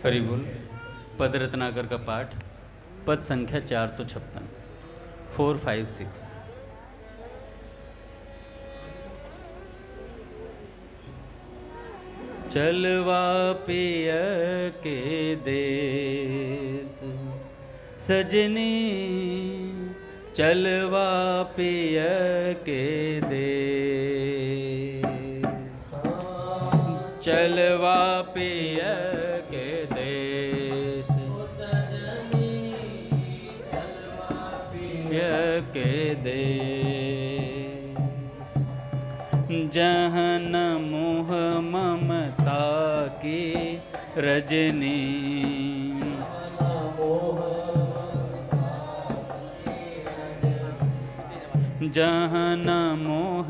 हरि बोल। पद रत्नाकर का पाठ, पद संख्या 456, 4, 5, 6। चलवा पिय के देश सजनी, चलवा पिय के देश, चलवा पिय के देश पिय के देश, जहाँ न मोह ममता की रजनी, जहाँ न मोह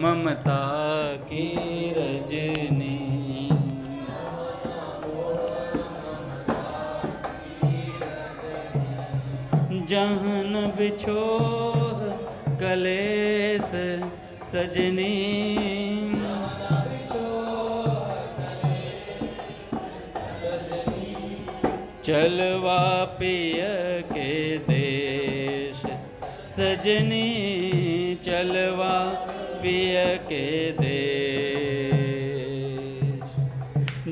ममता की रजनी, जहाँ न बिछोह कलेस सजनी, चलवा पिय के देश सजनी, चलवा पिय के देश,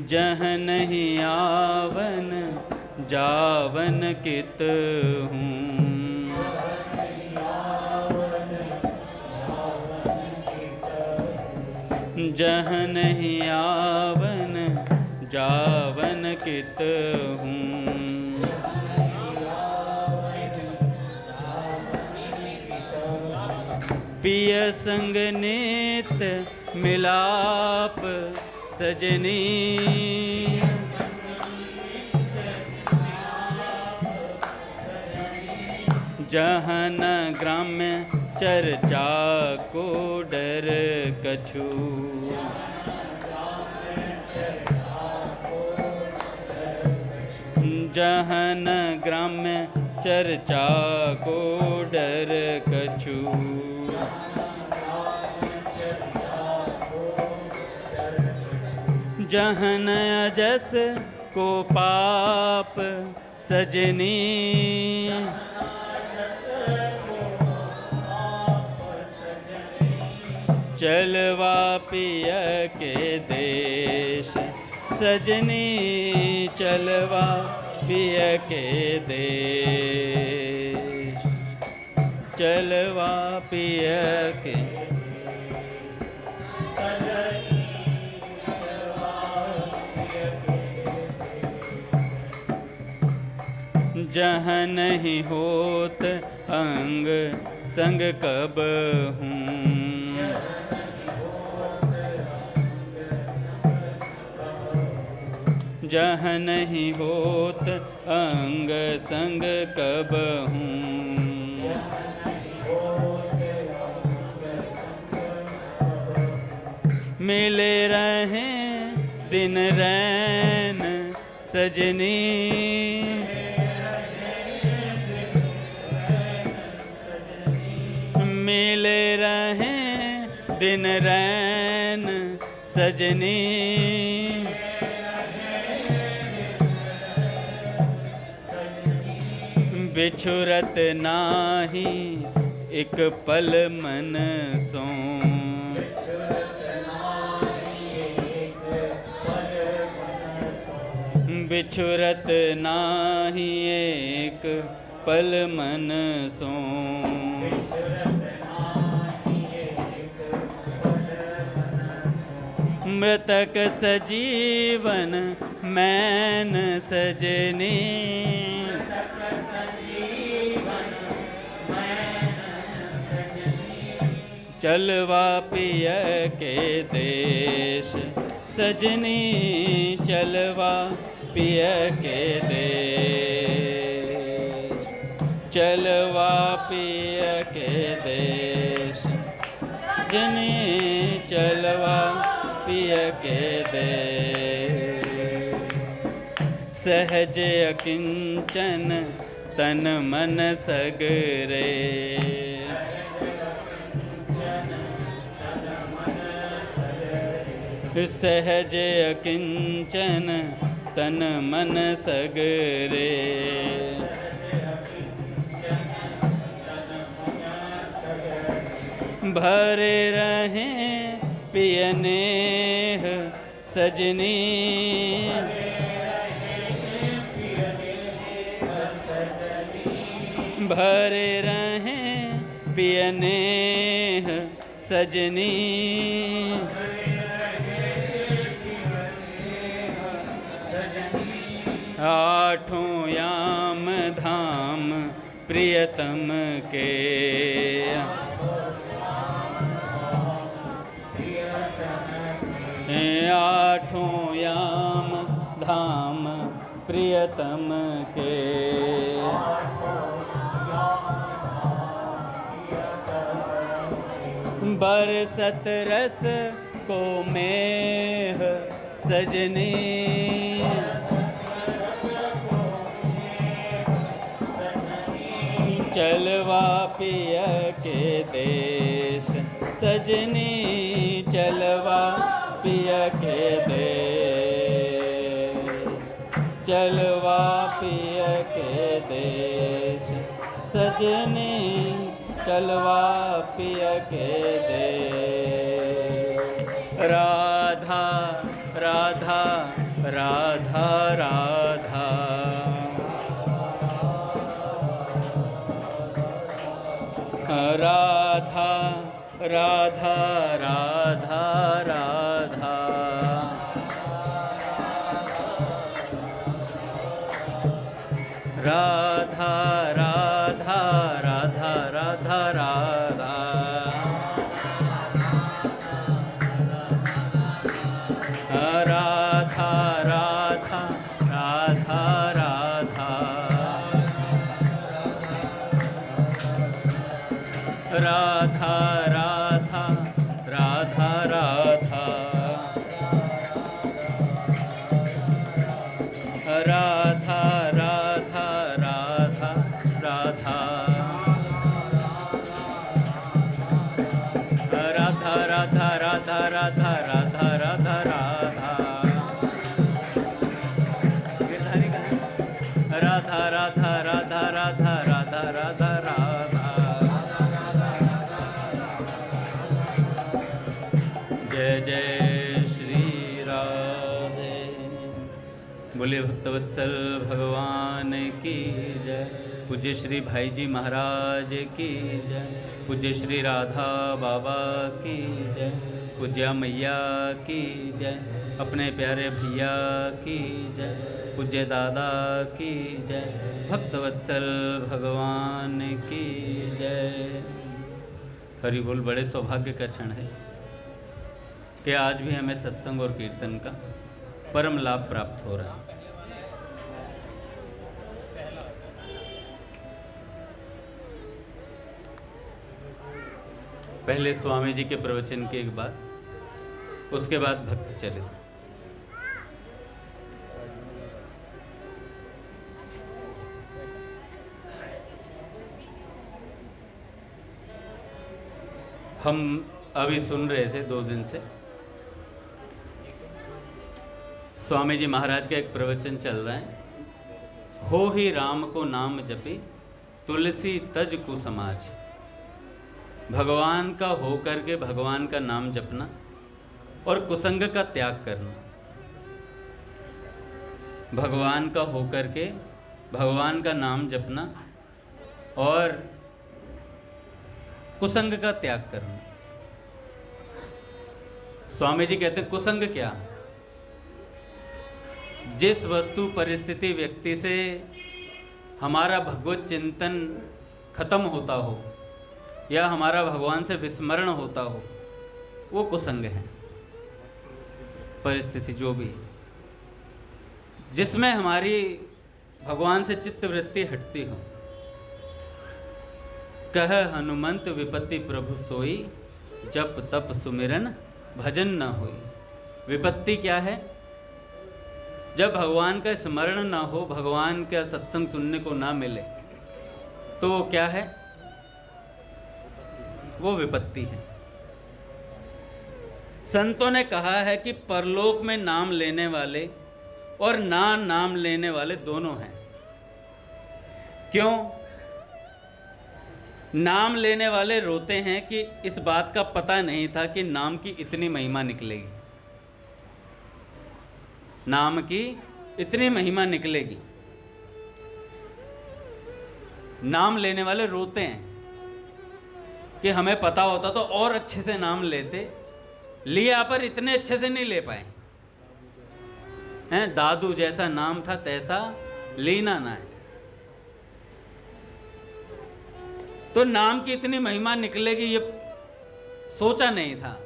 जहाँ नहीं आवन जावन कित हूँ, जहाँ नहीं आवन जावन कित हूँ, पिय संग नित मिलाप सजनी, जहाँ न ग्राम्य चर्चा को डर कछु, जहाँ न ग्राम्य चर्चा को डर कछु, जहाँ न अजस को पाप सजनी, चलवा पिय के देश सजनी, चलवा पिय के देश, चलवा पिय के जहाँ नहीं होत अंग संग कब हूँ, जहाँ नहीं होत अंग संग कब हूँ, मिले रहें दिन रैन सजनी, मिले रहें दिन रैन सजनी, बिछुरत नाही एक पल मन सो, बिछुरत नाही एक पल मन सो, मृतक सजीवन मैन सजनी, चलवा पिय के देश सजनी, चलवा पिय के देश, चलवा पिय के देश सजनी, चलवा पिय के देश, सहज अकिंचन तन मन सगरे, सहज अकिंचन तन मन सगरे। भरे रहें पिय नेह सजनी, भरे रहें पिय नेह सजनी। आठों याम धाम प्रियतम के, आठों याम धाम प्रियतम के। बरसत रस को मेह सजनी, चलवा पिय के देश सजनी, चलवा पिय के देश, चलवा पिय के देश सजनी, चलवा पिय के देश। राधा राधा राधा राधा, राधा राधा राधा राधा, राधा राधा राधा राधा राधा, राधा राधा राधा राधा, राधा राधा राधा राधा, राधा राधा राधा राधा, राधा राधा राधा राधा राधा राधा राधा, राधा राधा राधा राधा राधा राधा राधा। जय जय श्री राधे। बोले भक्तवत्सल भगवान की जय। पूज्य श्री भाई जी महाराज की जय। पूज्य श्री राधा बाबा की जय। पूज्या मैया की जय। अपने प्यारे भैया की जय। पूज्य दादा की जय। भक्तवत्सल भगवान की जय। हरि बोल। बड़े सौभाग्य का क्षण है कि आज भी हमें सत्संग और कीर्तन का परम लाभ प्राप्त हो रहा है। पहले स्वामी जी के प्रवचन के एक बाद, उसके बाद भक्त चरित्र। हम अभी सुन रहे थे 2 दिन से स्वामी जी महाराज का एक प्रवचन चल रहा है। हो ही राम को नाम जपे तुलसी तज कुसमाज। भगवान का हो करके भगवान का नाम जपना और कुसंग का त्याग करना। भगवान का हो करके भगवान का नाम जपना और कुसंग का त्याग करना। स्वामी जी कहते हैं कुसंग क्या? जिस वस्तु परिस्थिति व्यक्ति से हमारा भगवत चिंतन खत्म होता हो या हमारा भगवान से विस्मरण होता हो, वो कुसंग है। परिस्थिति जो भी जिसमें हमारी भगवान से चित्तवृत्ति हटती हो। कह हनुमंत विपत्ति प्रभु सोई, जप तप सुमिरन भजन न होई। विपत्ति क्या है? जब भगवान का स्मरण ना हो, भगवान का सत्संग सुनने को ना मिले, तो वो क्या है? वो विपत्ति है। संतों ने कहा है कि परलोक में नाम लेने वाले और ना नाम लेने वाले दोनों हैं। क्यों? नाम लेने वाले रोते हैं कि इस बात का पता नहीं था कि नाम की इतनी महिमा निकलेगी, नाम की इतनी महिमा निकलेगी। नाम लेने वाले रोते हैं कि हमें पता होता तो और अच्छे से नाम लेते, लिया पर इतने अच्छे से नहीं ले पाए हैं। दादू जैसा नाम था तैसा लीना ना है। तो नाम की इतनी महिमा निकलेगी ये सोचा नहीं था।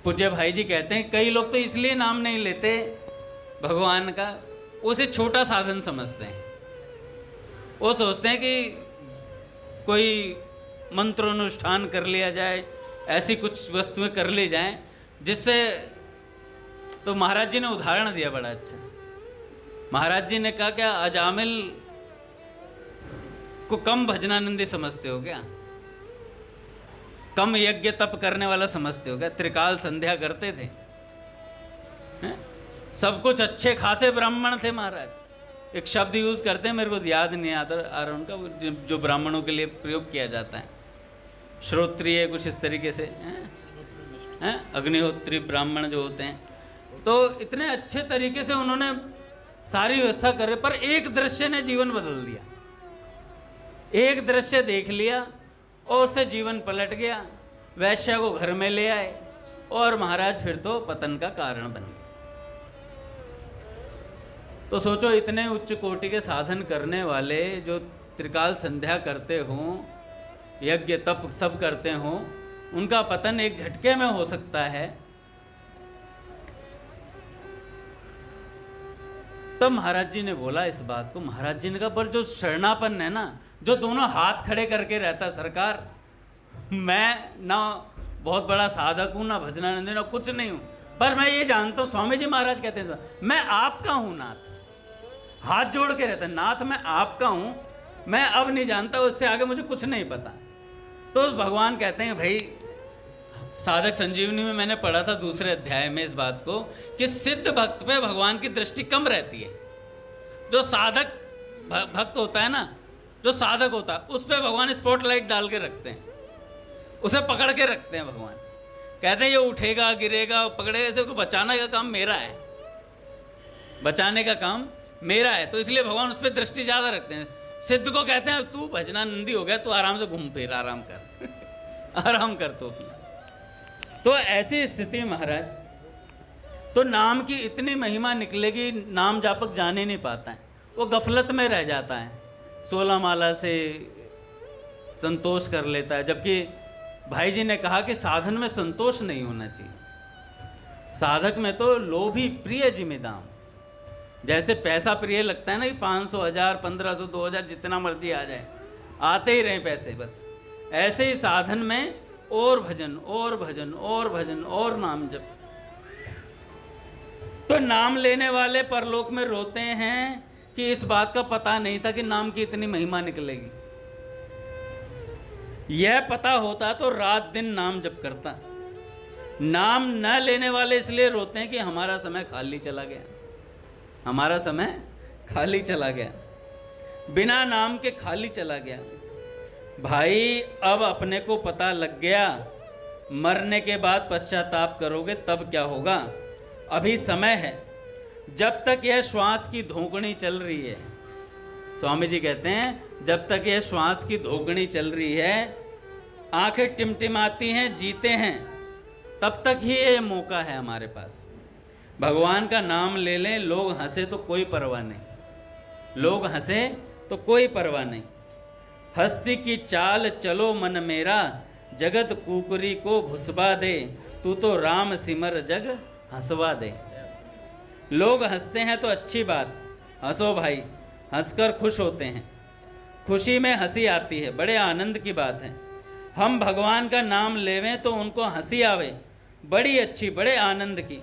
पूज्य भाई जी कहते हैं कई लोग तो इसलिए नाम नहीं लेते भगवान का, उसे छोटा साधन समझते हैं। वो सोचते हैं कि कोई मंत्रोनुष्ठान कर लिया जाए, ऐसी कुछ वस्तुएं कर ली जाएं जिससे, तो महाराज जी ने उदाहरण दिया बड़ा अच्छा। महाराज जी ने कहा क्या अजामिल को कम भजनानंदी समझते हो क्या? कम यज्ञ तप करने वाला समझते हो क्या? त्रिकाल संध्या करते थे, सब कुछ अच्छे खासे ब्राह्मण थे महाराज। एक शब्द यूज करते हैं, मेरे को याद नहीं आता आ रहा उनका, जो ब्राह्मणों के लिए प्रयोग किया जाता है, श्रोत्रिय कुछ इस तरीके से हैं, अग्निहोत्री ब्राह्मण जो होते हैं। तो इतने अच्छे तरीके से उन्होंने सारी व्यवस्था करे, पर एक दृश्य ने जीवन बदल दिया। एक दृश्य देख लिया और उससे जीवन पलट गया। वैश्या को घर में ले आए और महाराज फिर तो पतन का कारण बन गए। तो सोचो इतने उच्च कोटि के साधन करने वाले जो त्रिकाल संध्या करते हों, यज्ञ तप सब करते हों, उनका पतन एक झटके में हो सकता है। तब महाराज जी ने बोला इस बात को। महाराज जी ने कहा पर जो शरणापन है ना, जो दोनों हाथ खड़े करके रहता, सरकार मैं ना बहुत बड़ा साधक हूं, ना भजनानंदी, ना कुछ नहीं हूं, पर मैं ये जानता हूं, स्वामी जी महाराज कहते हैं मैं आपका हूं नाथ, हाथ जोड़ के रहता है, नाथ मैं आपका हूं, मैं अब नहीं जानता, उससे आगे मुझे कुछ नहीं पता। तो भगवान कहते हैं भाई, साधक संजीवनी में मैंने पढ़ा था दूसरे अध्याय में इस बात को कि सिद्ध भक्त पे भगवान की दृष्टि कम रहती है। जो साधक भक्त होता है ना, जो साधक होता है, उस पर भगवान स्पॉटलाइट डाल के रखते हैं, उसे पकड़ के रखते हैं भगवान। कहते हैं ये उठेगा गिरेगा पकड़ेगा, इसे को बचाने का काम मेरा है, बचाने का काम मेरा है। तो इसलिए भगवान उस पर दृष्टि ज़्यादा रखते हैं। सिद्ध को कहते हैं तू भजनानंदी हो गया, तू आराम से घूम फिर, आराम कर आराम कर तो ऐसी स्थिति महाराज, तो नाम की इतनी महिमा निकलेगी, नाम जापक जान ही नहीं पाता है, वो गफलत में रह जाता है, 16 माला से संतोष कर लेता है। जबकि भाई जी ने कहा कि साधन में संतोष नहीं होना चाहिए, साधक में तो लोभी प्रिय जिम्मेदाम। जैसे पैसा प्रिय लगता है ना कि 500 1000 1500 2000 जितना मर्जी आ जाए, आते ही रहे पैसे बस, ऐसे ही साधन में और भजन और भजन और भजन और नाम जप। तो नाम लेने वाले परलोक में रोते हैं कि इस बात का पता नहीं था कि नाम की इतनी महिमा निकलेगी। यह पता होता तो रात दिन नाम जप करता। नाम न लेने वाले इसलिए रोते हैं कि हमारा समय खाली चला गया, हमारा समय खाली चला गया, बिना नाम के खाली चला गया। भाई अब अपने को पता लग गया, मरने के बाद पश्चाताप करोगे तब क्या होगा? अभी समय है, जब तक यह श्वास की धोकनी चल रही है। स्वामी जी कहते हैं जब तक यह श्वास की धोकनी चल रही है, आंखें टिमटिमाती हैं, जीते हैं, तब तक ही ये मौका है हमारे पास। भगवान का नाम ले लें, लोग हंसे तो कोई परवाह नहीं, लोग हंसे तो कोई परवाह नहीं। हस्ती की चाल चलो मन मेरा, जगत कुकरी को भुसबा दे, तू तो राम सिमर जग हंसवा दे। लोग हंसते हैं तो अच्छी बात, हंसो भाई, हंसकर खुश होते हैं, खुशी में हंसी आती है, बड़े आनंद की बात है। हम भगवान का नाम लेवें तो उनको हंसी आवे, बड़ी अच्छी, बड़े आनंद की,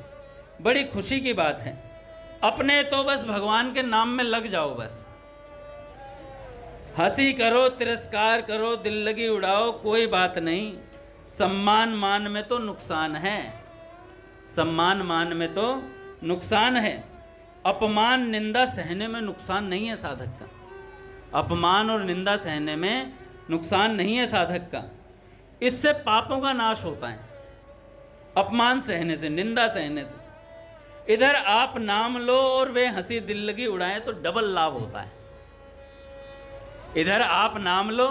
बड़ी खुशी की बात है। अपने तो बस भगवान के नाम में लग जाओ, बस हंसी करो, तिरस्कार करो, दिल लगी उड़ाओ, कोई बात नहीं, सम्मान मान में तो नुकसान है, सम्मान मान में तो नुकसान है। अपमान निंदा सहने में नुकसान नहीं है साधक का, अपमान और निंदा सहने में नुकसान नहीं है साधक का। इससे पापों का नाश होता है, अपमान सहने से, निंदा सहने से। इधर आप नाम लो और वे हंसी दिल लगी उड़ाएं तो डबल लाभ होता है। इधर आप नाम लो,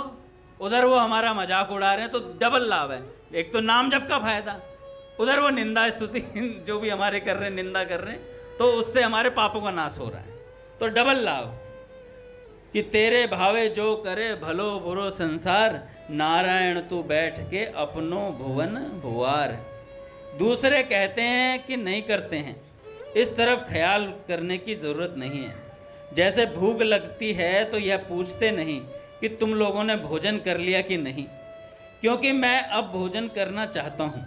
उधर वो हमारा मजाक उड़ा रहे हैं तो डबल लाभ है। एक तो नाम जप का फायदा, उधर वो निंदा स्तुति जो भी हमारे कर रहे हैं, निंदा कर रहे हैं, तो उससे हमारे पापों का नाश हो रहा है, तो डबल लाभ। कि तेरे भावे जो करे भलो बुरो संसार, नारायण तू बैठ के अपनो भुवन भुआर। दूसरे कहते हैं कि नहीं करते हैं, इस तरफ ख्याल करने की ज़रूरत नहीं है। जैसे भूख लगती है तो यह पूछते नहीं कि तुम लोगों ने भोजन कर लिया कि नहीं, क्योंकि मैं अब भोजन करना चाहता हूँ।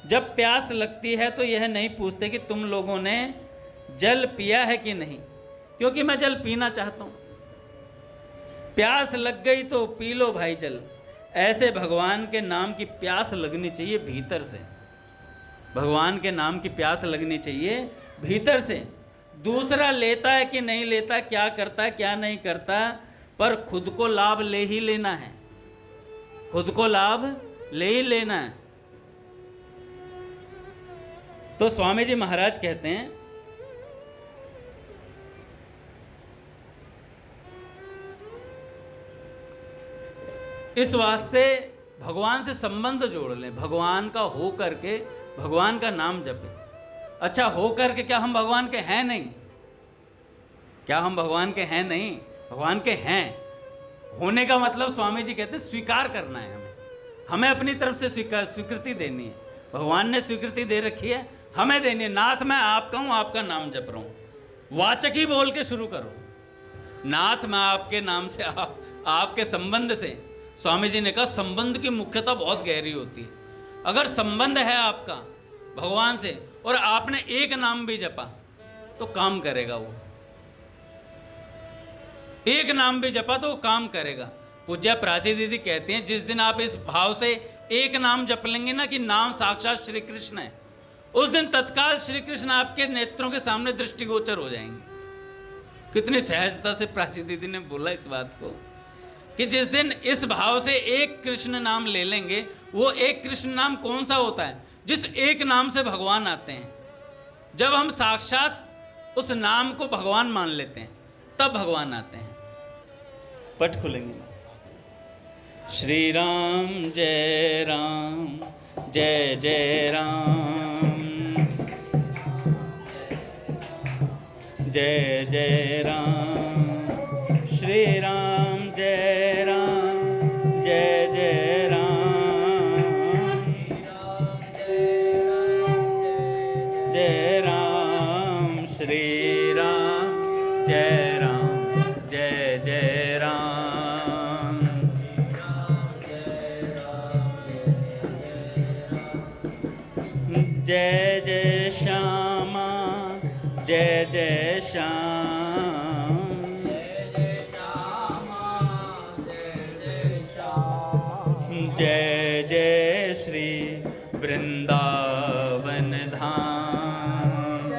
जब प्यास लगती है तो यह नहीं पूछते कि तुम लोगों ने जल पिया है कि नहीं, क्योंकि मैं जल पीना चाहता हूँ। प्यास लग गई तो पी लो भाई जल। ऐसे भगवान के नाम की प्यास लगनी चाहिए भीतर से, भगवान के नाम की प्यास लगनी चाहिए भीतर से। दूसरा लेता है कि नहीं लेता, क्या करता है क्या नहीं करता, पर खुद को लाभ ले ही लेना है, खुद को लाभ ले ही लेना है। तो स्वामी जी महाराज कहते हैं, इस वास्ते भगवान से संबंध जोड़ लें, भगवान का हो करके भगवान का नाम जपें। अच्छा, हो करके क्या हम भगवान के हैं नहीं? क्या हम भगवान के हैं नहीं? भगवान के हैं। होने का मतलब स्वामी जी कहते हैं स्वीकार करना है, हमें अपनी तरफ से स्वीकृति देनी है। भगवान ने स्वीकृति दे रखी है, हमें देनी है। नाथ मैं आपका हूँ, आपका नाम जप रहा हूँ। वाचक ही बोल के शुरू करो, नाथ मैं आपके नाम से, आपके संबंध से। स्वामी जी ने कहा संबंध की मुख्यता बहुत गहरी होती है। अगर संबंध है आपका भगवान से और आपने एक नाम भी जपा तो काम करेगा वो, एक नाम भी जपा तो वो काम करेगा। पूज्य प्राची दीदी कहती हैं, जिस दिन आप इस भाव से एक नाम जप लेंगे ना कि नाम साक्षात श्री कृष्ण है, उस दिन तत्काल श्री कृष्ण आपके नेत्रों के सामने दृष्टिगोचर हो जाएंगे। कितनी सहजता से प्राची दीदी ने बोला इस बात को कि जिस दिन इस भाव से एक कृष्ण नाम ले लेंगे, वो एक कृष्ण नाम कौन सा होता है? जिस एक नाम से भगवान आते हैं। जब हम साक्षात उस नाम को भगवान मान लेते हैं तब भगवान आते हैं। पट खुलेंगे। श्री राम जय राम जय जय राम, जय जय राम। श्री राम जय राम जय जय राम, जय राम। श्री राम जय राम जय जय राम, जय जय श्यामा जय जय श्याम, जय जय श्री वृंदावन धाम,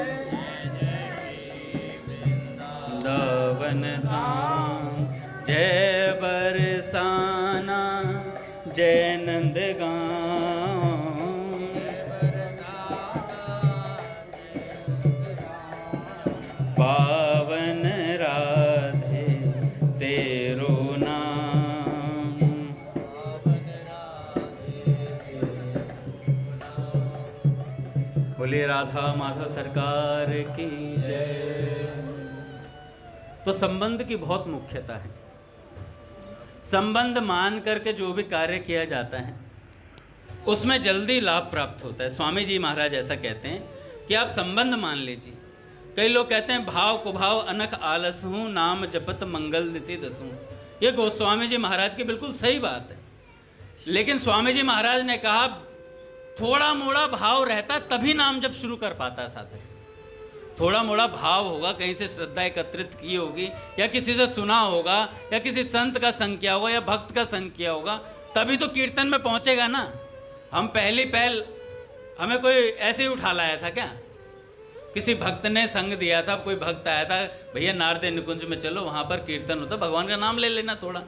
वृंदावन धाम। जय बरसाना जय नंदगांव, पावन राधे तेरो नाम, बोलिए राधा माधव सरकार की जय। तो संबंध की बहुत मुख्यता है। संबंध मान करके जो भी कार्य किया जाता है उसमें जल्दी लाभ प्राप्त होता है। स्वामी जी महाराज ऐसा कहते हैं कि आप संबंध मान लीजिए। कई लोग कहते हैं भाव कुभाव अनख आलस हूँ, नाम जपत मंगल निसी दसूं। ये गोस्वामी जी महाराज की बिल्कुल सही बात है, लेकिन स्वामी जी महाराज ने कहा थोड़ा मोड़ा भाव रहता तभी नाम जब शुरू कर पाता है साधक। थोड़ा मोड़ा भाव होगा, कहीं से श्रद्धा एकत्रित की होगी या किसी से सुना होगा या किसी संत का संग किया होगा या भक्त का संग किया होगा, तभी तो कीर्तन में पहुंचेगा ना। हम पहली पहल हमें कोई ऐसे ही उठा लाया था क्या? किसी भक्त ने संग दिया था, कोई भक्त आया था, भैया नारदे निकुंज में चलो, वहाँ पर कीर्तन होता, भगवान का नाम ले लेना थोड़ा।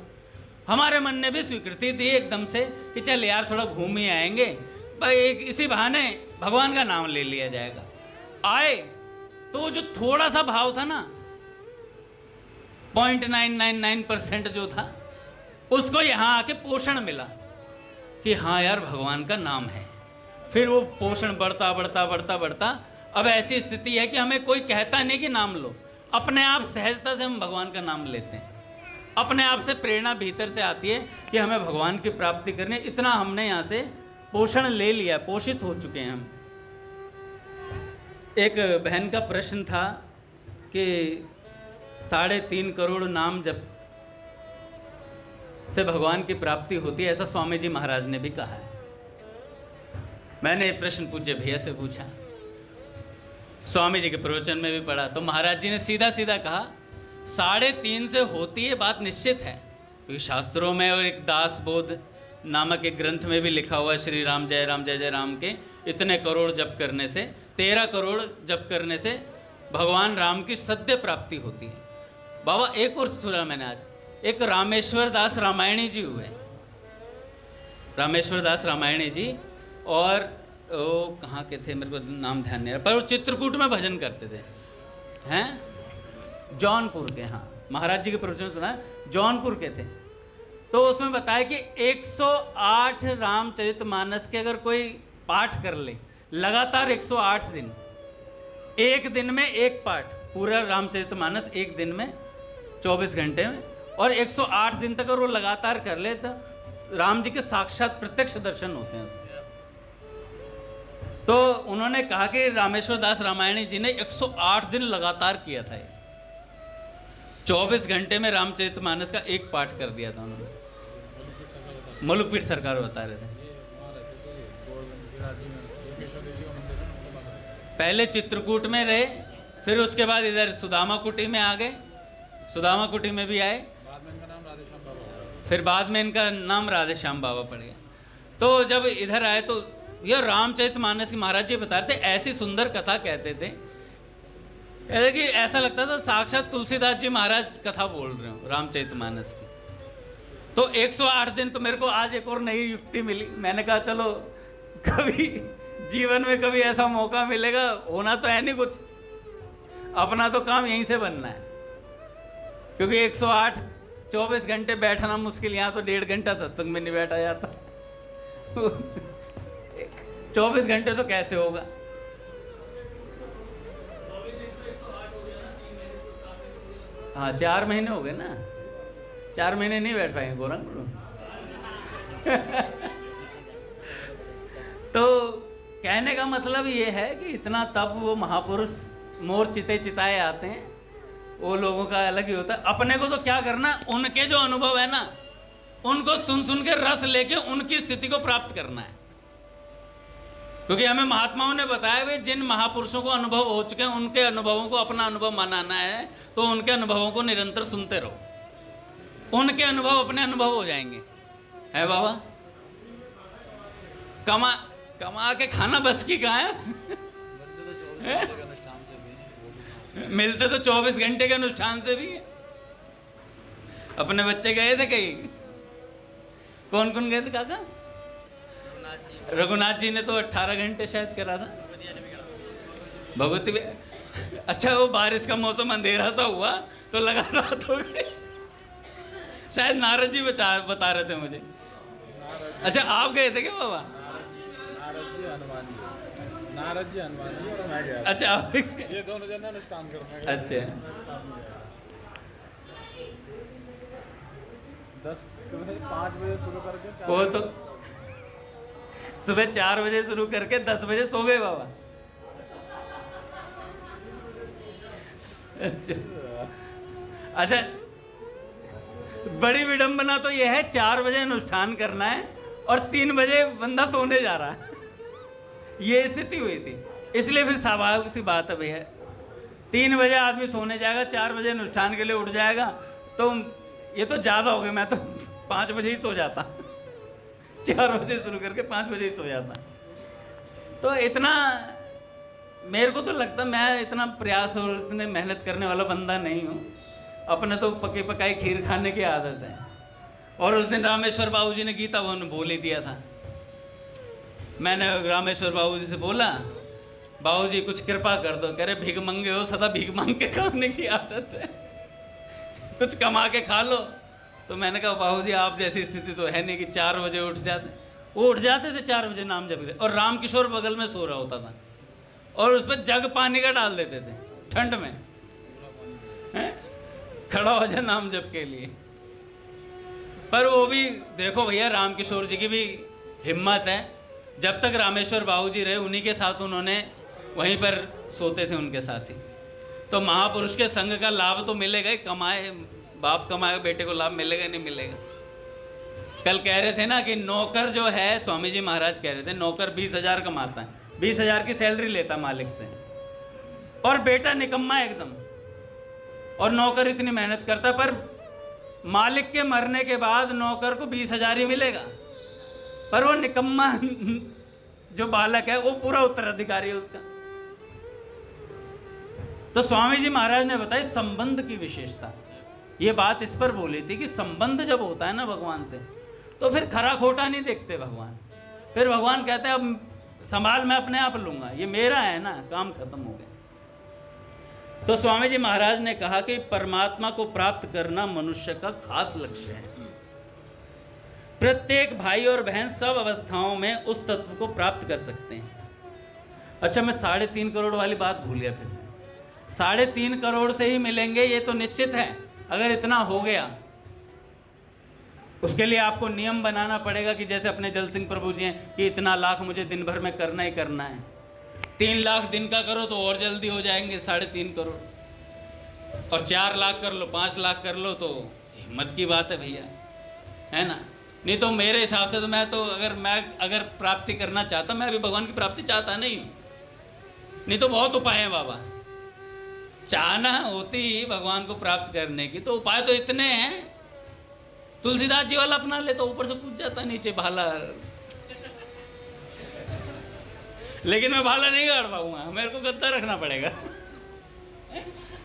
हमारे मन ने भी स्वीकृति दी एकदम से कि चल यार थोड़ा घूम ही आएंगे भाई, इसी बहाने भगवान का नाम ले लिया जाएगा। आए तो जो थोड़ा सा भाव था ना, 0.999% जो था, उसको यहाँ आके पोषण मिला कि हाँ यार भगवान का नाम है। फिर वो पोषण बढ़ता बढ़ता बढ़ता बढ़ता अब ऐसी स्थिति है कि हमें कोई कहता नहीं कि नाम लो, अपने आप सहजता से हम भगवान का नाम लेते हैं। अपने आप से प्रेरणा भीतर से आती है कि हमें भगवान की प्राप्ति करनी। इतना हमने यहाँ से पोषण ले लिया, पोषित हो चुके हैं हम। एक बहन का प्रश्न था कि 3.5 करोड़ नाम जप से भगवान की प्राप्ति होती है, ऐसा स्वामी जी महाराज ने भी कहा है। मैंने ये प्रश्न पूज्य भैया से पूछा, स्वामी जी के प्रवचन में भी पढ़ा, तो महाराज जी ने सीधा सीधा कहा 3.5 से होती है, बात निश्चित है। क्योंकि शास्त्रों में और एक दास बोध नामक एक ग्रंथ में भी लिखा हुआ है, श्री राम जय जय राम के इतने करोड़ जप करने से, 13 करोड़ जप करने से भगवान राम की सद्य प्राप्ति होती है। बाबा एक और सुना मैंने आज, एक रामेश्वर दास रामायणी जी हुए, रामेश्वर दास रामायणी जी, और वो कहाँ के थे मेरे को नाम ध्यान नहीं रहा, पर वो चित्रकूट में भजन करते थे, हैं जौनपुर के। हाँ, महाराज जी के प्रवचन सुना, जौनपुर के थे। तो उसमें बताया कि 108 रामचरितमानस के अगर कोई पाठ कर ले लगातार 108 दिन, एक दिन में एक पाठ, पूरा रामचरितमानस एक दिन में 24 घंटे में, और 108 दिन तक अगर वो लगातार कर ले तो राम जी के साक्षात प्रत्यक्ष दर्शन होते हैं उससे। तो उन्होंने कहा कि रामेश्वर दास रामायणी जी ने 108 दिन लगातार किया था, 24 घंटे में रामचरितमानस का एक पाठ कर दिया था उन्होंने। मलुकपीठ सरकार बता रहे थे। पहले चित्रकूट में रहे, फिर उसके बाद इधर सुदामा कुटी में आ गए, सुदामा कुटी में भी आए, फिर बाद में इनका नाम राधे श्याम बाबा पड़ गया। तो जब इधर आए तो यह रामचरितमानस की महाराज जी बता रहे थे, ऐसी सुंदर कथा कहते थे, ऐसा कि ऐसा लगता था साक्षात तुलसीदास जी महाराज कथा बोल रहे हो रामचरितमानस की। तो 108 दिन तो मेरे को आज एक और नई युक्ति मिली। मैंने कहा चलो कभी जीवन में कभी ऐसा मौका मिलेगा, होना तो है नहीं कुछ, अपना तो काम यहीं से बनना है। क्योंकि 108 24 घंटे बैठना मुश्किल, यहाँ तो 1.5 घंटा सत्संग में नहीं बैठा जाता 24 घंटे तो कैसे होगा। हाँ 4 महीने हो गए ना, 4 महीने नहीं बैठ पाएंगे गोरखपुर तो कहने का मतलब ये है कि इतना तब वो महापुरुष मोर चिते चिताए आते हैं, वो लोगों का अलग ही होता है। अपने को तो क्या करना, उनके जो अनुभव है ना उनको सुन सुन के रस लेके उनकी स्थिति को प्राप्त करना है। क्योंकि हमें महात्माओं ने बताया भाई जिन महापुरुषों को अनुभव हो चुके हैं उनके अनुभवों को अपना अनुभव मनाना है, तो उनके अनुभवों को निरंतर सुनते रहो, उनके अनुभव अपने अनुभव हो जाएंगे। है बाबा, कमा के खाना बस की कहाँ है मिलते तो 24 घंटे के अनुष्ठान से भी। अपने बच्चे गए थे कहीं, कौन कौन गए थे काका? रघुनाथ जी ने तो 18 घंटे शायद करा था, भगवती भी। अच्छा वो बारिश का मौसम अंधेरा सा हुआ तो लगा रात हो गई, शायद नारद जी बता रहे थे मुझे। अच्छा आप गए थे क्या बाबा? नारद जी हनुमान जी और मैं गया। अच्छा आप ये दोनों जन अनुष्ठान करने गए। अच्छा 5 बजे शुरू करके, वो तो सुबह 4 बजे शुरू करके 10 बजे सो गए बाबा। अच्छा बड़ी विडंबना तो यह है 4 बजे अनुष्ठान करना है और 3 बजे बंदा सोने जा रहा है ये स्थिति हुई थी। इसलिए फिर स्वाभाविक सी बात है भैया, 3 बजे आदमी सोने जाएगा, 4 बजे अनुष्ठान के लिए उठ जाएगा, तो ये तो ज़्यादा हो गया। मैं तो 5 बजे ही सो जाता, 4 बजे शुरू करके 5 बजे ही सो जाता। तो इतना मेरे को तो लगता मैं इतना प्रयास और इतने मेहनत करने वाला बंदा नहीं हूँ। अपने तो पके पकाई खीर खाने की आदत है। और उस दिन रामेश्वर बाबू जी ने गीता भवन बोल ही दिया था। मैंने रामेश्वर बाबू जी से बोला, बाबू जी कुछ कृपा कर दो। कह रहे भीख मंगे हो, सदा भीख मांग के खाने की आदत है, कुछ कमा के खा लो। तो मैंने कहा बाबू जी आप जैसी स्थिति तो है नहीं कि 4 बजे उठ जाते। वो उठ जाते थे 4 बजे नाम जप के, और राम किशोर बगल में सो रहा होता था और उस पर जग पानी का डाल देते थे ठंड में, खड़ा हो जाए नाम जप के लिए। पर वो भी देखो भैया, राम किशोर जी की भी हिम्मत है। जब तक रामेश्वर बाबू जी रहे उन्हीं के साथ उन्होंने वहीं पर सोते थे उनके साथ ही। तो महापुरुष के संग का लाभ तो मिलेगा ही, कमाए बाप कमाए बेटे को लाभ मिलेगा नहीं मिलेगा। कल कह रहे थे ना कि नौकर जो है, स्वामी जी महाराज कह रहे थे नौकर 20,000 कमाता है, 20,000 की सैलरी लेता मालिक से, और बेटा निकम्मा एकदम, और नौकर इतनी मेहनत करता, पर मालिक के मरने के बाद नौकर को 20,000 ही मिलेगा, पर वो निकम्मा जो बालक है वो पूरा उत्तराधिकारी है उसका। तो स्वामी जी महाराज ने बताई संबंध की विशेषता। ये बात इस पर बोली थी कि संबंध जब होता है ना भगवान से, तो फिर खरा खोटा नहीं देखते भगवान। फिर भगवान कहते हैं अब संभाल, मैं अपने आप लूंगा, ये मेरा है ना, काम खत्म हो गया। तो स्वामी जी महाराज ने कहा कि परमात्मा को प्राप्त करना मनुष्य का खास लक्ष्य है। प्रत्येक भाई और बहन सब अवस्थाओं में उस तत्व को प्राप्त कर सकते हैं। अच्छा, मैं 3.5 करोड़ वाली बात भूल गया फिर से। 3.5 करोड़ से ही मिलेंगे ये तो निश्चित है। अगर इतना हो गया, उसके लिए आपको नियम बनाना पड़ेगा कि जैसे अपने जल सिंह प्रभु जी हैं कि इतना लाख मुझे दिन भर में करना ही करना है। 3 लाख दिन का करो तो और जल्दी हो जाएंगे 3.5 करोड़, और 4 लाख कर लो, 5 लाख कर लो तो हिम्मत की बात है भैया, है ना। नहीं तो मेरे हिसाब से तो मैं अगर प्राप्ति करना चाहता, मैं अभी भगवान की प्राप्ति चाहता नहीं, नहीं तो बहुत उपाय हैं बाबा। चाहना होती भगवान को प्राप्त करने की तो उपाय तो इतने हैं। तुलसीदास जी वाला अपना ले तो ऊपर से पूछ जाता नीचे भाला, लेकिन मैं भाला नहीं गाड़ पाऊंगा, मेरे को गद्दा रखना पड़ेगा।